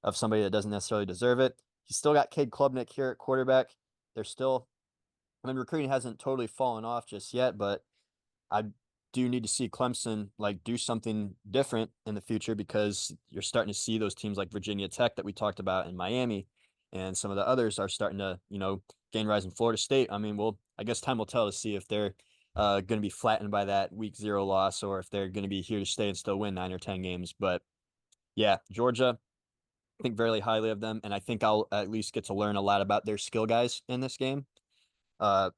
of somebody that doesn't necessarily deserve it. He's still got Cade Klubnik here at quarterback. They're still, I mean, recruiting hasn't totally fallen off just yet, but I do need to see Clemson like do something different in the future because you're starting to see those teams like Virginia Tech that we talked about in Miami, and some of the others are starting to, gain rise in Florida State. I mean, I guess time will tell to see if they're going to be flattened by that week 0 loss or if they're going to be here to stay and still win 9 or 10 games. But yeah, Georgia, I think very highly of them, and I think I'll at least get to learn a lot about their skill guys in this game. Uh,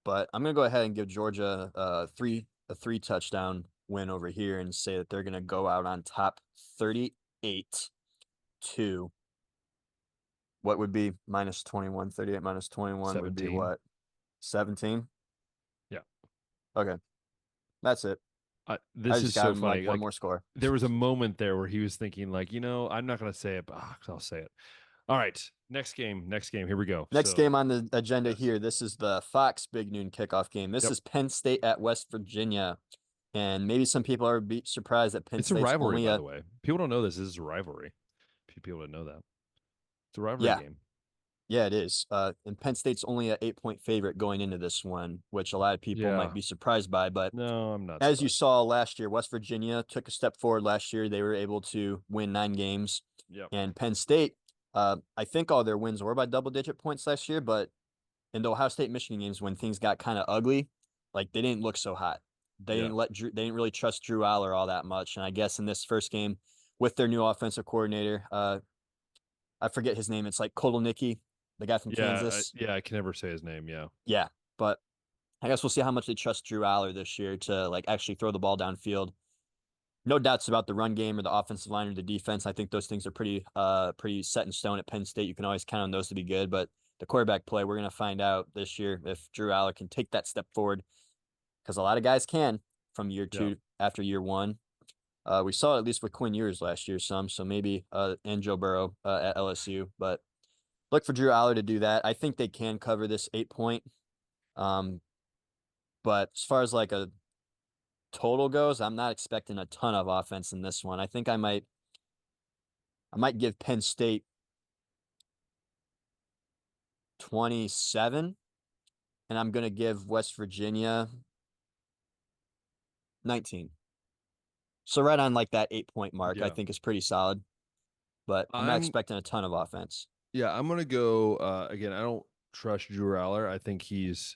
but I'm gonna go ahead and give Georgia a 3 touchdown win over here and say that they're gonna go out on top 38 to what would be minus 21. 38 minus 21 would be 17. what? 17? Yeah. Okay. That's it. I This just is got so him like funny. one Like more score. there was a moment there where he was thinking like, I'm not going to say it, but I'll say it. All right. Next game. Here we go. Next So, game on the agenda yes. here. This is the Fox Big Noon kickoff game. This Yep. is Penn State at West Virginia. And maybe some people are surprised that Penn It's a State's rivalry, only by a the way. People don't know this. This is a rivalry. People don't know that. It's a rivalry yeah, game. Yeah, it is. And Penn State's only an 8 point favorite going into this one, which a lot of people might Yeah. be surprised by. But No, I'm not as you surprised. saw last year, West Virginia took a step forward last year. They were able to win 9 games. Yep. And Penn State, I think all their wins were by double-digit points last year. But in the Ohio State Michigan games, when things got kind of ugly, like they didn't look so hot. they didn't really trust Drew Aller all that much. And I guess in this first game with their new offensive coordinator, I forget his name. It's like Koloniki, the guy from Kansas. I can never say his name. Yeah. Yeah, but I guess we'll see how much they trust Drew Aller this year to like actually throw the ball downfield. No doubts about the run game or the offensive line or the defense. I think those things are pretty set in stone at Penn State. You can always count on those to be good, but the quarterback play, we're going to find out this year if Drew Aller can take that step forward, because a lot of guys can from year two after year one. We saw it at least with Quinn Ewers last year, so maybe and Joe Burrow at LSU, but look for Drew Aller to do that. I think they can cover this 8-point. But as far as like a total goes, I'm not expecting a ton of offense in this one. I think I might give Penn State 27, and I'm going to give West Virginia 19. So right on like that 8-point mark, I think is pretty solid, but I'm not expecting a ton of offense. Yeah, I'm going to go, again, I don't trust Drew Aller. I think he's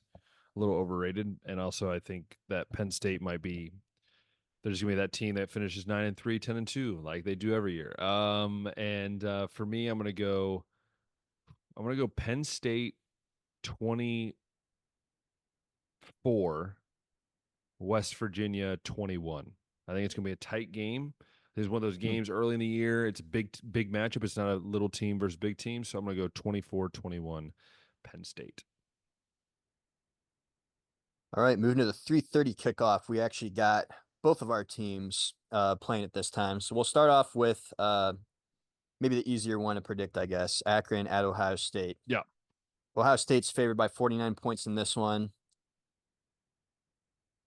a little overrated. And also I think that Penn State might be, there's going to be that team that finishes 9-3, 10-2, like they do every year. For me, I'm going to go Penn State 24, West Virginia 21. I think it's going to be a tight game. This is one of those games early in the year. It's a big matchup. It's not a little team versus big team. So I'm going to go 24-21 Penn State. All right, moving to the 3:30 kickoff. We actually got both of our teams playing at this time. So we'll start off with maybe the easier one to predict, I guess. Akron at Ohio State. Yeah. Ohio State's favored by 49 points in this one.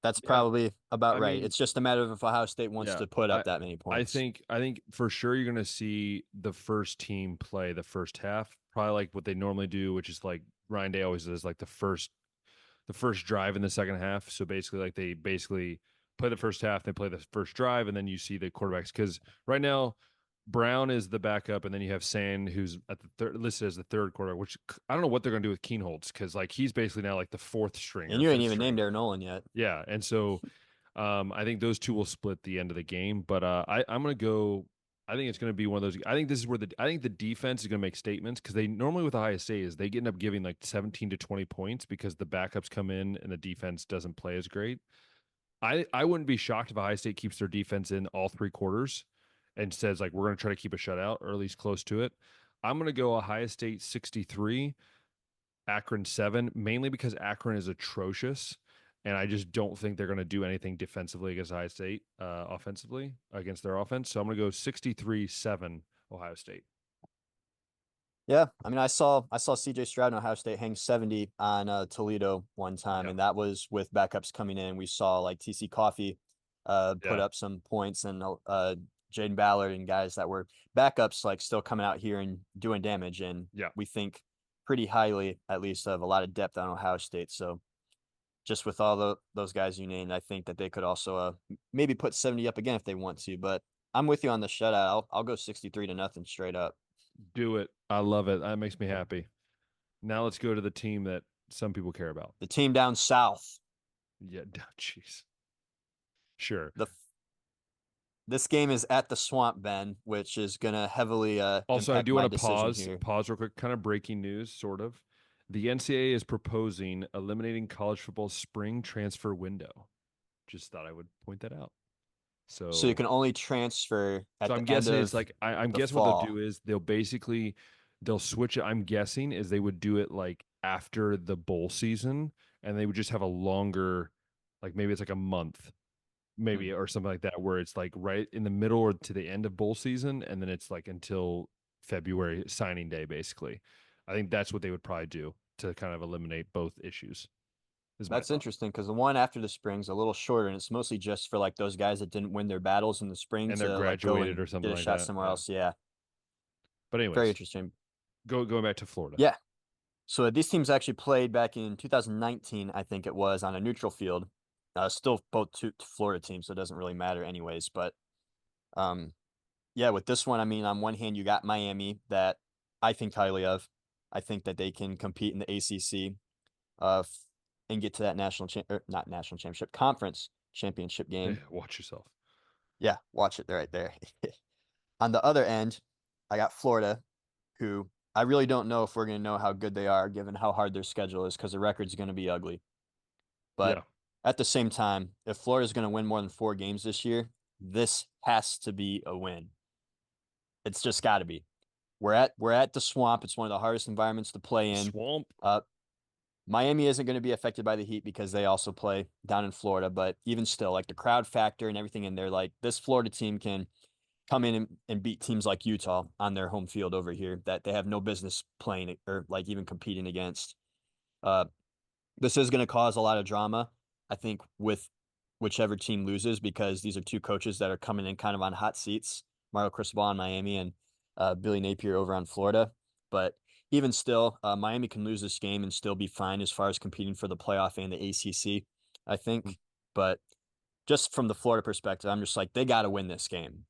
That's probably about right. Mean, it's just a matter of if Ohio State wants to put up that many points. I think for sure you're going to see the first team play the first half, probably like what they normally do, which is like Ryan Day always does, like the first drive in the second half. So basically, they play the first half, they play the first drive, and then you see the quarterbacks. Because right now, Brown is the backup, and then you have Sand, who's at the listed as the third quarterback. Which I don't know what they're going to do with Keenholz, because like he's basically now like the fourth string. And you ain't even named Aaron Nolan yet. Yeah, and so I think those two will split the end of the game. But I'm going to go. I think it's going to be one of those. I think this is where I think the defense is going to make statements, because they normally with Ohio State is they end up giving like 17 to 20 points because the backups come in and the defense doesn't play as great. I wouldn't be shocked if Ohio State keeps their defense in all three quarters and says like we're going to try to keep a shutout, or at least close to it. I'm going to go Ohio State 63, Akron 7, mainly because Akron is atrocious. And I just don't think they're going to do anything defensively against Ohio State, offensively against their offense. So I'm going to go 63-7 Ohio State. Yeah, I mean, I saw CJ Stroud and Ohio State hang 70 on Toledo one time, and that was with backups coming in. We saw like TC Coffee put up some points, and Jaden Ballard and guys that were backups like still coming out here and doing damage. And we think pretty highly, at least, of a lot of depth on Ohio State. So just with all those guys you named, I think that they could also maybe put 70 up again if they want to. But I'm with you on the shutout. I'll go 63-0 straight up. Do it. I love it. That makes me happy. Now let's go to the team that some people care about. The team down south. Yeah, jeez. Sure. This game is at the Swamp, Ben, which is going to heavily also, I do want to pause real quick. Kind of breaking news, sort of. The NCAA is proposing eliminating college football's spring transfer window. Just thought I would point that out. So you can only transfer at the I'm guessing end it's like I'm guessing fall. What they'll do is they'll switch it. I'm guessing is they would do it like after the bowl season, and they would just have a longer, like maybe it's like a month, maybe or something like that, where it's like right in the middle or to the end of bowl season, and then it's like until February signing day, basically. I think that's what they would probably do to kind of eliminate both issues. That's interesting, because the one after the spring's a little shorter, and it's mostly just for like those guys that didn't win their battles in the spring and they're graduated or something get a shot somewhere else. Yeah. But anyways, very interesting. Going back to Florida. Yeah. So these teams actually played back in 2019, I think it was, on a neutral field. Still both two Florida teams, so it doesn't really matter anyways. But with this one, I mean, on one hand, you got Miami that I think highly of. I think that they can compete in the ACC and get to that not national championship, conference championship Yeah, game. watch yourself. Yeah, watch it right there. On the other end, I got Florida, who I really don't know if we're going to know how good they are given how hard their schedule is because the record's going to be ugly. But Yeah. at the same time, if Florida's going to win more than 4 games this year, this has to be a win. It's just got to be. We're at the Swamp. It's one of the hardest environments to play in. Swamp. Uh, Miami isn't going to be affected by the heat because they also play down in Florida, but even still, like the crowd factor and everything in there, like this Florida team can come in and beat teams like Utah on their home field over here that they have no business playing or like even competing against. Uh, this is going to cause a lot of drama, I think, with whichever team loses because these are two coaches that are coming in kind of on hot seats. Mario Cristobal in Miami and Billy Napier over on Florida. But even still, Miami can lose this game and still be fine as far as competing for the playoff and the ACC, I think. But just from the Florida perspective, I'm just like, they got to win this game.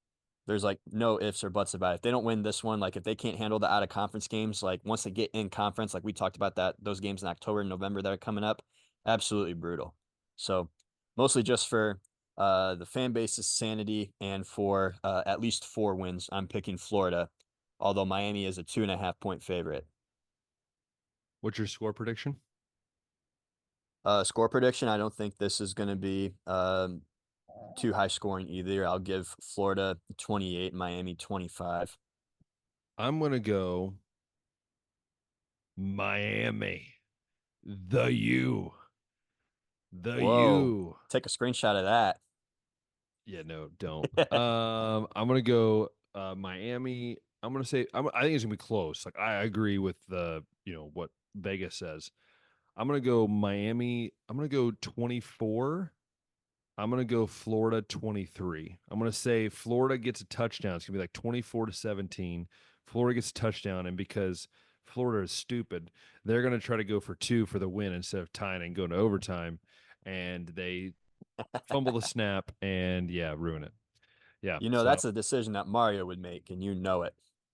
There's like no ifs or buts about it. If they don't win this one, like if they can't handle the out of conference games, like once they get in conference, like we talked about that, those games in October and November that are coming up, absolutely brutal. So mostly just for the fan base's sanity and for at least 4 wins, I'm picking Florida, although Miami is a 2.5 point favorite. What's your score prediction? Score prediction, I don't think this is going to be too high scoring either. I'll give Florida 28, Miami 25. I'm gonna go Miami. The U. The Whoa. U. Take a screenshot of that. Yeah, no, don't. I'm gonna go Miami. I'm gonna say I think it's gonna be close. Like I agree with the what Vegas says. I'm gonna go Miami. I'm gonna go 24. I'm gonna go Florida 23. I'm gonna say Florida gets a touchdown. It's gonna be like 24-17. Florida gets a touchdown, and because Florida is stupid, they're gonna try to go for two for the win instead of tying and going to overtime. And they fumble the snap and yeah, ruin it. Yeah. So That's a decision that Mario would make, and you know it.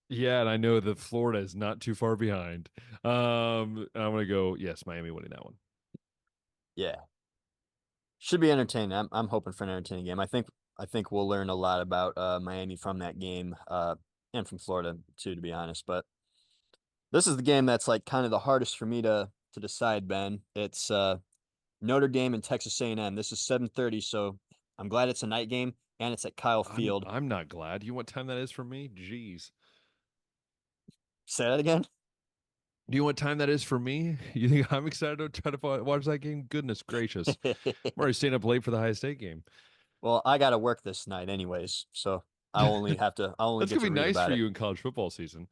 yeah, and I know that Florida is not too far behind. And I'm gonna go, yes, Miami winning that one. Yeah. Should be entertaining. I'm hoping for an entertaining game. I think we'll learn a lot about Miami from that game, and from Florida too, to be honest. But this is the game that's like kind of the hardest for me to decide, Ben. It's Notre Dame and Texas A&M. This is 7:30, so I'm glad it's a night game and it's at Kyle I'm Field. I'm not glad. You know what time that is for me? Jeez. Say that again. Do you know what time that is for me? You think I'm excited to try to watch that game? Goodness gracious. I'm already staying up late for the High State game. Well, I got to work this night anyways, so I only That's get gonna to be read nice for about it. you in college football season.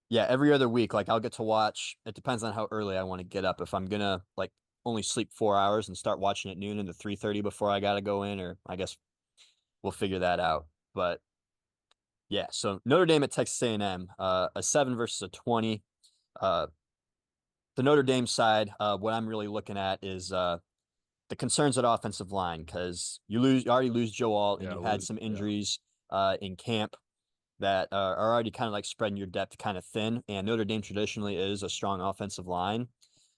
Yeah, every other week, like I'll get to watch. It depends on how early I want to get up. If I'm gonna like only sleep 4 hours and start watching at noon into 3:30 before I gotta go in, or I guess we'll figure that out. But yeah, so Notre Dame at Texas A&M, a 7 versus a 20. Uh, the Notre Dame side, what I'm really looking at is the concerns at offensive line because you already lose Joe Alt and Yeah, you had some injuries in camp that are already kind of like spreading your depth kind of thin. And Notre Dame traditionally is a strong offensive line.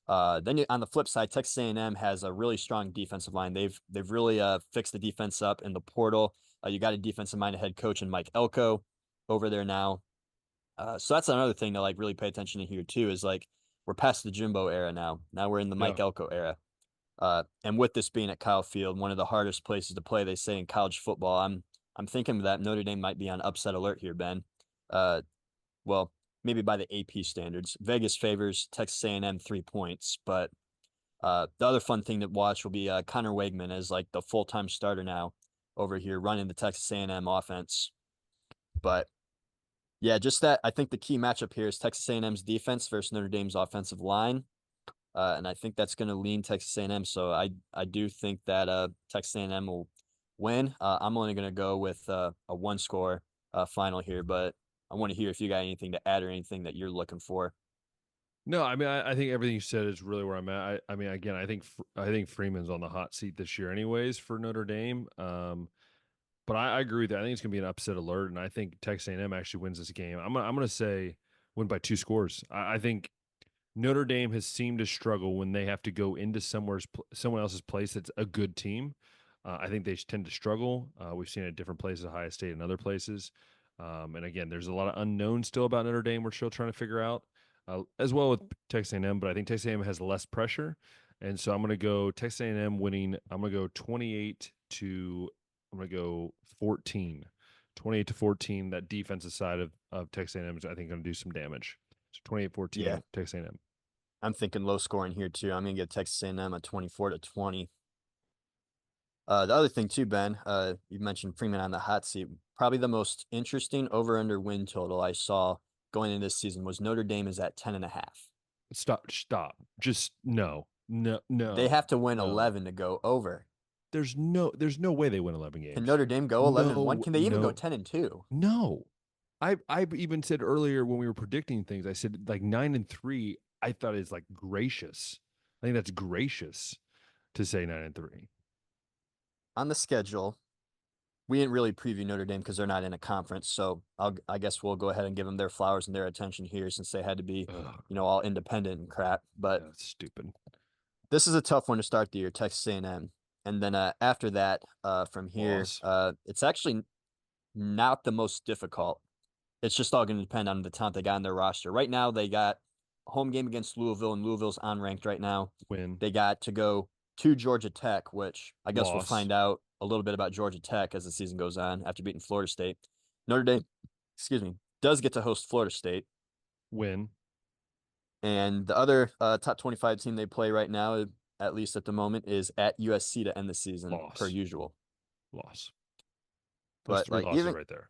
Then on the flip side, Texas A&M has a really strong defensive line. They've really fixed the defense up in the portal. You got a defensive minded head coach in Mike Elko over there now. So that's another thing to like really pay attention to here too is like we're past the Jimbo era now. Now we're in the yeah. Mike Elko era. And with this being at Kyle Field, one of the hardest places to play, they say in college football, I'm thinking that Notre Dame might be on upset alert here, Ben. Uh, well, maybe by the AP standards. Vegas favors Texas A&M 3 points, but the other fun thing to watch will be Connor Wegman as like the full-time starter now over here running the Texas A&M offense. But yeah, just that I think the key matchup here is Texas A&M's defense versus Notre Dame's offensive line. And I think that's going to lean Texas A&M. So I do think that Texas A&M will win. I'm only going to go with a one score final here, but I want to hear if you got anything to add or anything that you're looking for. No, I mean, I think everything you said is really where I'm at. I mean, again, I think Freeman's on the hot seat this year, anyways, for Notre Dame. But I agree with that. I think it's going to be an upset alert, and I think Texas A&M actually wins this game. I'm gonna say win by 2 scores. I think Notre Dame has seemed to struggle when they have to go into someone else's place that's a good team. I think they tend to struggle. We've seen it at different places, Ohio State and other places. And again, there's a lot of unknowns still about Notre Dame. We're still trying to figure out, as well with Texas A&M. But I think Texas A&M has less pressure, and so I'm going to go Texas A&M winning. I'm going to go 28 to. I'm going to go 14. 28 to 14. That defensive side of Texas A&M is, I think, going to do some damage. So 28-14, Yeah, Texas A&M. I'm thinking low scoring here too. I'm gonna get Texas A&M at 24-20. The other thing too, Ben, you mentioned Freeman on the hot seat. Probably the most interesting over/under win total I saw going into this season was Notre Dame is at 10.5. Stop. Just no, no, They no, have to win no. 11 to go over. There's no way they win 11 Can games. Notre Dame go 11-1? No, Can they even go no, 10-2? no. I even said earlier when we were predicting things, I said like 9-3. I thought is like gracious. I think that's gracious to say 9-3. On the schedule, we didn't really preview Notre Dame because they're not in a conference. So I guess we'll go ahead and give them their flowers and their attention here since they had to be, Ugh, all independent and crap. But yeah, that's stupid. this is a tough one to start the year, Texas A&M. And then after that, from here, Loss. it's actually not the most difficult. It's just all going to depend on the talent they got in their roster. Right now, they got a home game against Louisville, and Louisville's unranked right now. Win. They got to go to Georgia Tech, which I guess we'll Loss. find out a little bit about Georgia Tech as the season goes on after beating Florida State. Notre Dame, excuse me, does get to host Florida State. Win. And the other top 25 team they play right now, at least at the moment, is at USC to end the season per Loss. usual. Loss. Those But three like losses right there.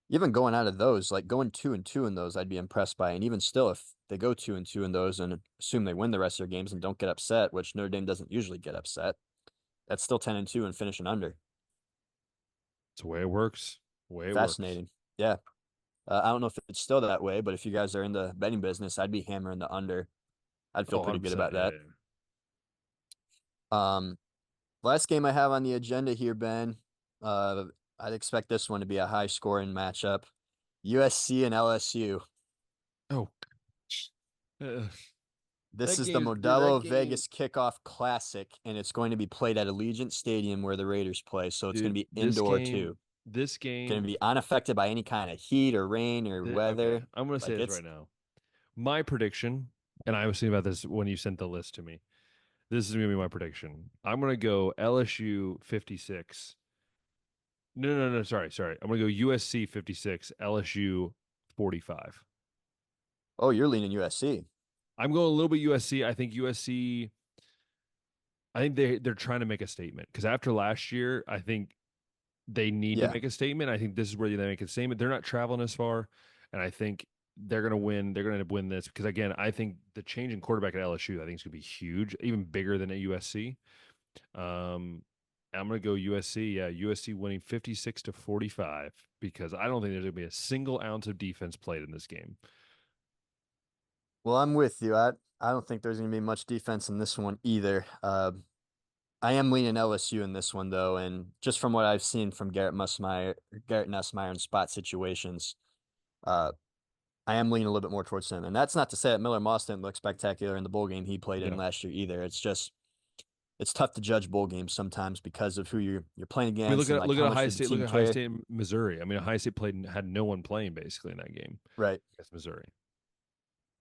even going out of those, like going 2-2 in those, I'd be impressed by. And even still, if they go 2-2 in those and assume they win the rest of their games and don't get upset, which Notre Dame doesn't usually get upset, that's still 10-2 and finishing under. It's the way it works. The way it works. Fascinating. Yeah. I don't know if it's still that way, but if you guys are in the betting business, I'd be hammering the under. I'd feel Oh, pretty good 100%. about Yeah, that. yeah. Um, Last game I have on the agenda here, Ben. I'd expect this one to be a high scoring matchup. USC and LSU. Oh, uh, This that is the game, dude, that Modelo game, Vegas Kickoff Classic, and it's going to be played at Allegiant Stadium where the Raiders play. So it's going to dude, be indoor too. this Going game, to be unaffected by any kind of heat or rain or okay, weather. I'm going to say Like this it's right now. My prediction, and I was thinking about this when you sent the list to me. This is going to be my prediction. I'm going to go LSU 56. No. Sorry. I'm going to go USC 56, LSU 45. oh, you're leaning USC. I'm going a little bit USC. I think USC. I think they're trying to make a statement because after last year, I think they need to Yeah. make a statement. I think this is where they make a statement. They're not traveling as far, and I think they're going to win. They're going to win this because again, I think the change in quarterback at LSU, I think is going to be huge, even bigger than at USC. I'm going to go USC. Yeah, USC winning 56-45 because I don't think there's going to be a single ounce of defense played in this game. Well, I'm with you. I don't think there's going to be much defense in this one either. I am leaning LSU in this one though, and just from what I've seen from Garrett Nussmeyer in spot situations, uh, I am leaning a little bit more towards him. And that's not to say that Miller Moss didn't look spectacular in the bowl game he played in Yeah. last year either. It's tough to judge bowl games sometimes because of who you're playing I mean, against and like how much Ohio did the State. Look team at Ohio care. State and Missouri. I mean, Ohio State played and had no one playing basically in that game Right. against Missouri.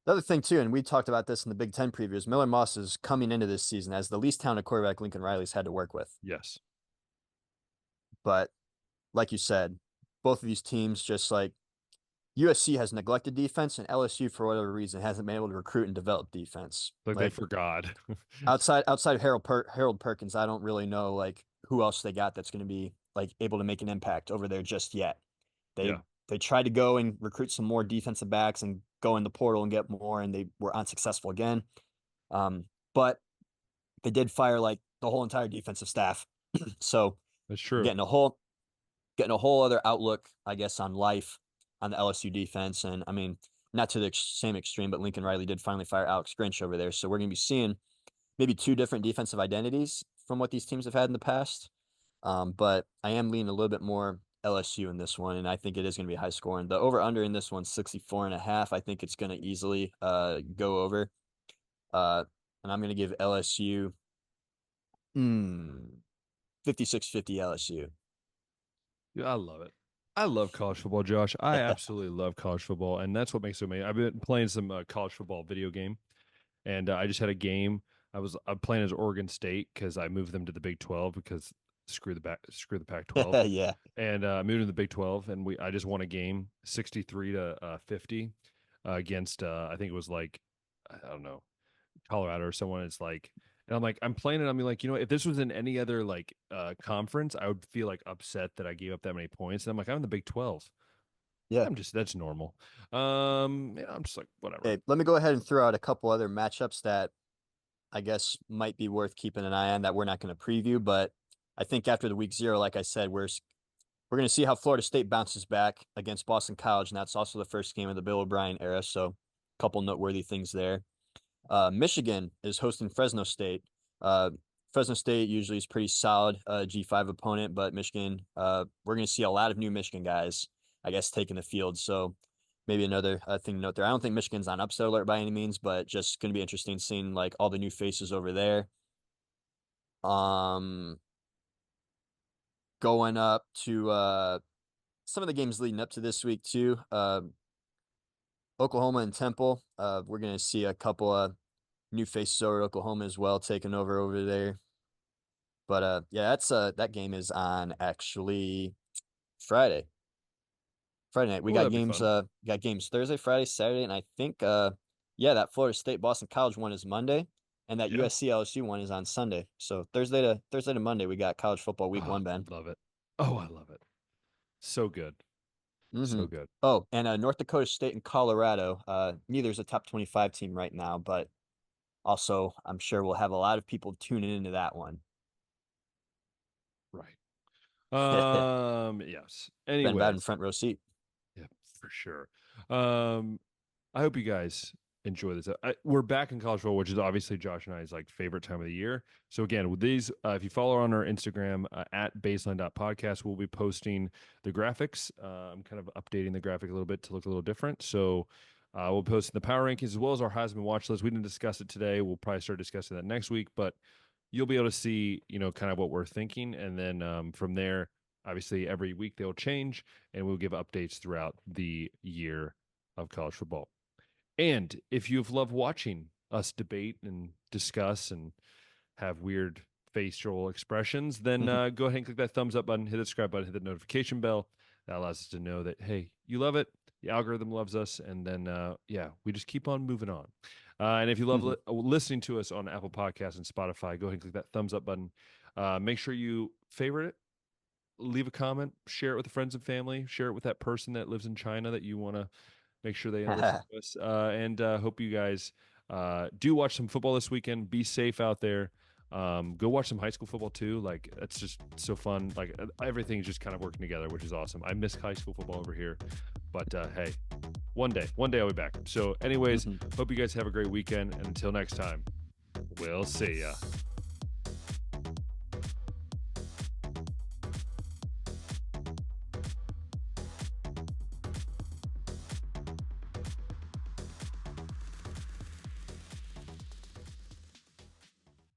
The other thing too, and we talked about this in the Big Ten previews, Miller Moss is coming into this season as the least talented quarterback Lincoln Riley's had to work with. Yes. But like you said, both of these teams just like USC has neglected defense, and LSU for whatever reason hasn't been able to recruit and develop defense. Like they Like forgot. outside of Harold Perkins, I don't really know like who else they got that's going to be like able to make an impact over there just yet. They Yeah. they tried to go and recruit some more defensive backs and go in the portal and get more, and they were unsuccessful again. But they did fire like the whole entire defensive staff, so That's we're true. getting a whole other outlook, I guess, on life on the LSU defense. And I mean, not to the same extreme, but Lincoln Riley did finally fire Alex Grinch over there. So we're going to be seeing maybe two different defensive identities from what these teams have had in the past. But I am leaning a little bit more LSU in this one, and I think it is going to be high scoring. The over under in this one, 64.5. I think it's going to easily go over. And I'm going to give LSU 56-50 LSU. Yeah, I love it. I love college football, Josh. I absolutely love college football, and that's what makes it amazing. I've been playing some college football video game, and I just had a game. I'm playing as Oregon State because I moved them to the Big 12 because screw the Pac-12, Yeah. and moved to the Big 12, and I just won a game 63-50 against I think it was like I don't know Colorado or someone. It's like, and I'm like, I'm playing it. I'm like, if this was in any other like conference, I would feel like upset that I gave up that many points. And I'm like, I'm in the Big 12. Yeah. That's normal. I'm just like, whatever. Okay, let me go ahead and throw out a couple other matchups that I guess might be worth keeping an eye on that we're not going to preview. But I think after the week 0, like I said, we're going to see how Florida State bounces back against Boston College, and that's also the first game of the Bill O'Brien era. So a couple noteworthy things there. Michigan is hosting Fresno State. Fresno State usually is pretty solid G5 opponent, but Michigan, we're going to see a lot of new Michigan guys, I guess, taking the field. So maybe another thing to note there. I don't think Michigan's on upset alert by any means, but just going to be interesting seeing like all the new faces over there. Going up to some of the games leading up to this week too. Oklahoma and Temple. We're going to see a couple of new faces over Oklahoma as well, taking over there. But yeah, that's that game is on actually Friday. Friday night. We Oh, got that'd be games fun. got games Thursday, Friday, Saturday, and I think yeah, that Florida State Boston College one is Monday, and that Yeah. USC LSU one is on Sunday. So Thursday to Monday we got college football week Oh, 1, Ben. love it. Oh, I love it. So good. Mm-hmm. So good. Oh, and North Dakota State and Colorado. Neither's a top 25 team right now, but also I'm sure we'll have a lot of people tuning into that one. Right. Yes. Ben Bad in Anyways, front row seat. yeah, for sure. I hope you guys enjoy this. We're back in college football, which is obviously Josh and I's like favorite time of the year. So again, with these, if you follow on our Instagram at baseline.podcast, we'll be posting the graphics. I'm kind of updating the graphic a little bit to look a little different. So we'll post the power rankings as well as our Heisman watch list. We didn't discuss it today. We'll probably start discussing that next week, but you'll be able to see, kind of what we're thinking. And then from there, obviously every week they'll change and we'll give updates throughout the year of college football. And if you've loved watching us debate and discuss and have weird facial expressions, then go ahead and click that thumbs up button, hit the subscribe button, hit the notification bell. That allows us to know that, hey, you love it. The algorithm loves us. And then, yeah, we just keep on moving on. And if you love listening to us on Apple Podcasts and Spotify, go ahead and click that thumbs up button. Make sure you favorite it, leave a comment, share it with friends and family, share it with that person that lives in China that you want to make sure they listen to us. And hope you guys do watch some football this weekend. Be safe out there. Go watch some high school football too. Like, it's just so fun. Like, everything's just kind of working together, which is awesome. I miss high school football over here, but hey, one day I'll be back. So anyways, hope you guys have a great weekend, and until next time, we'll see ya.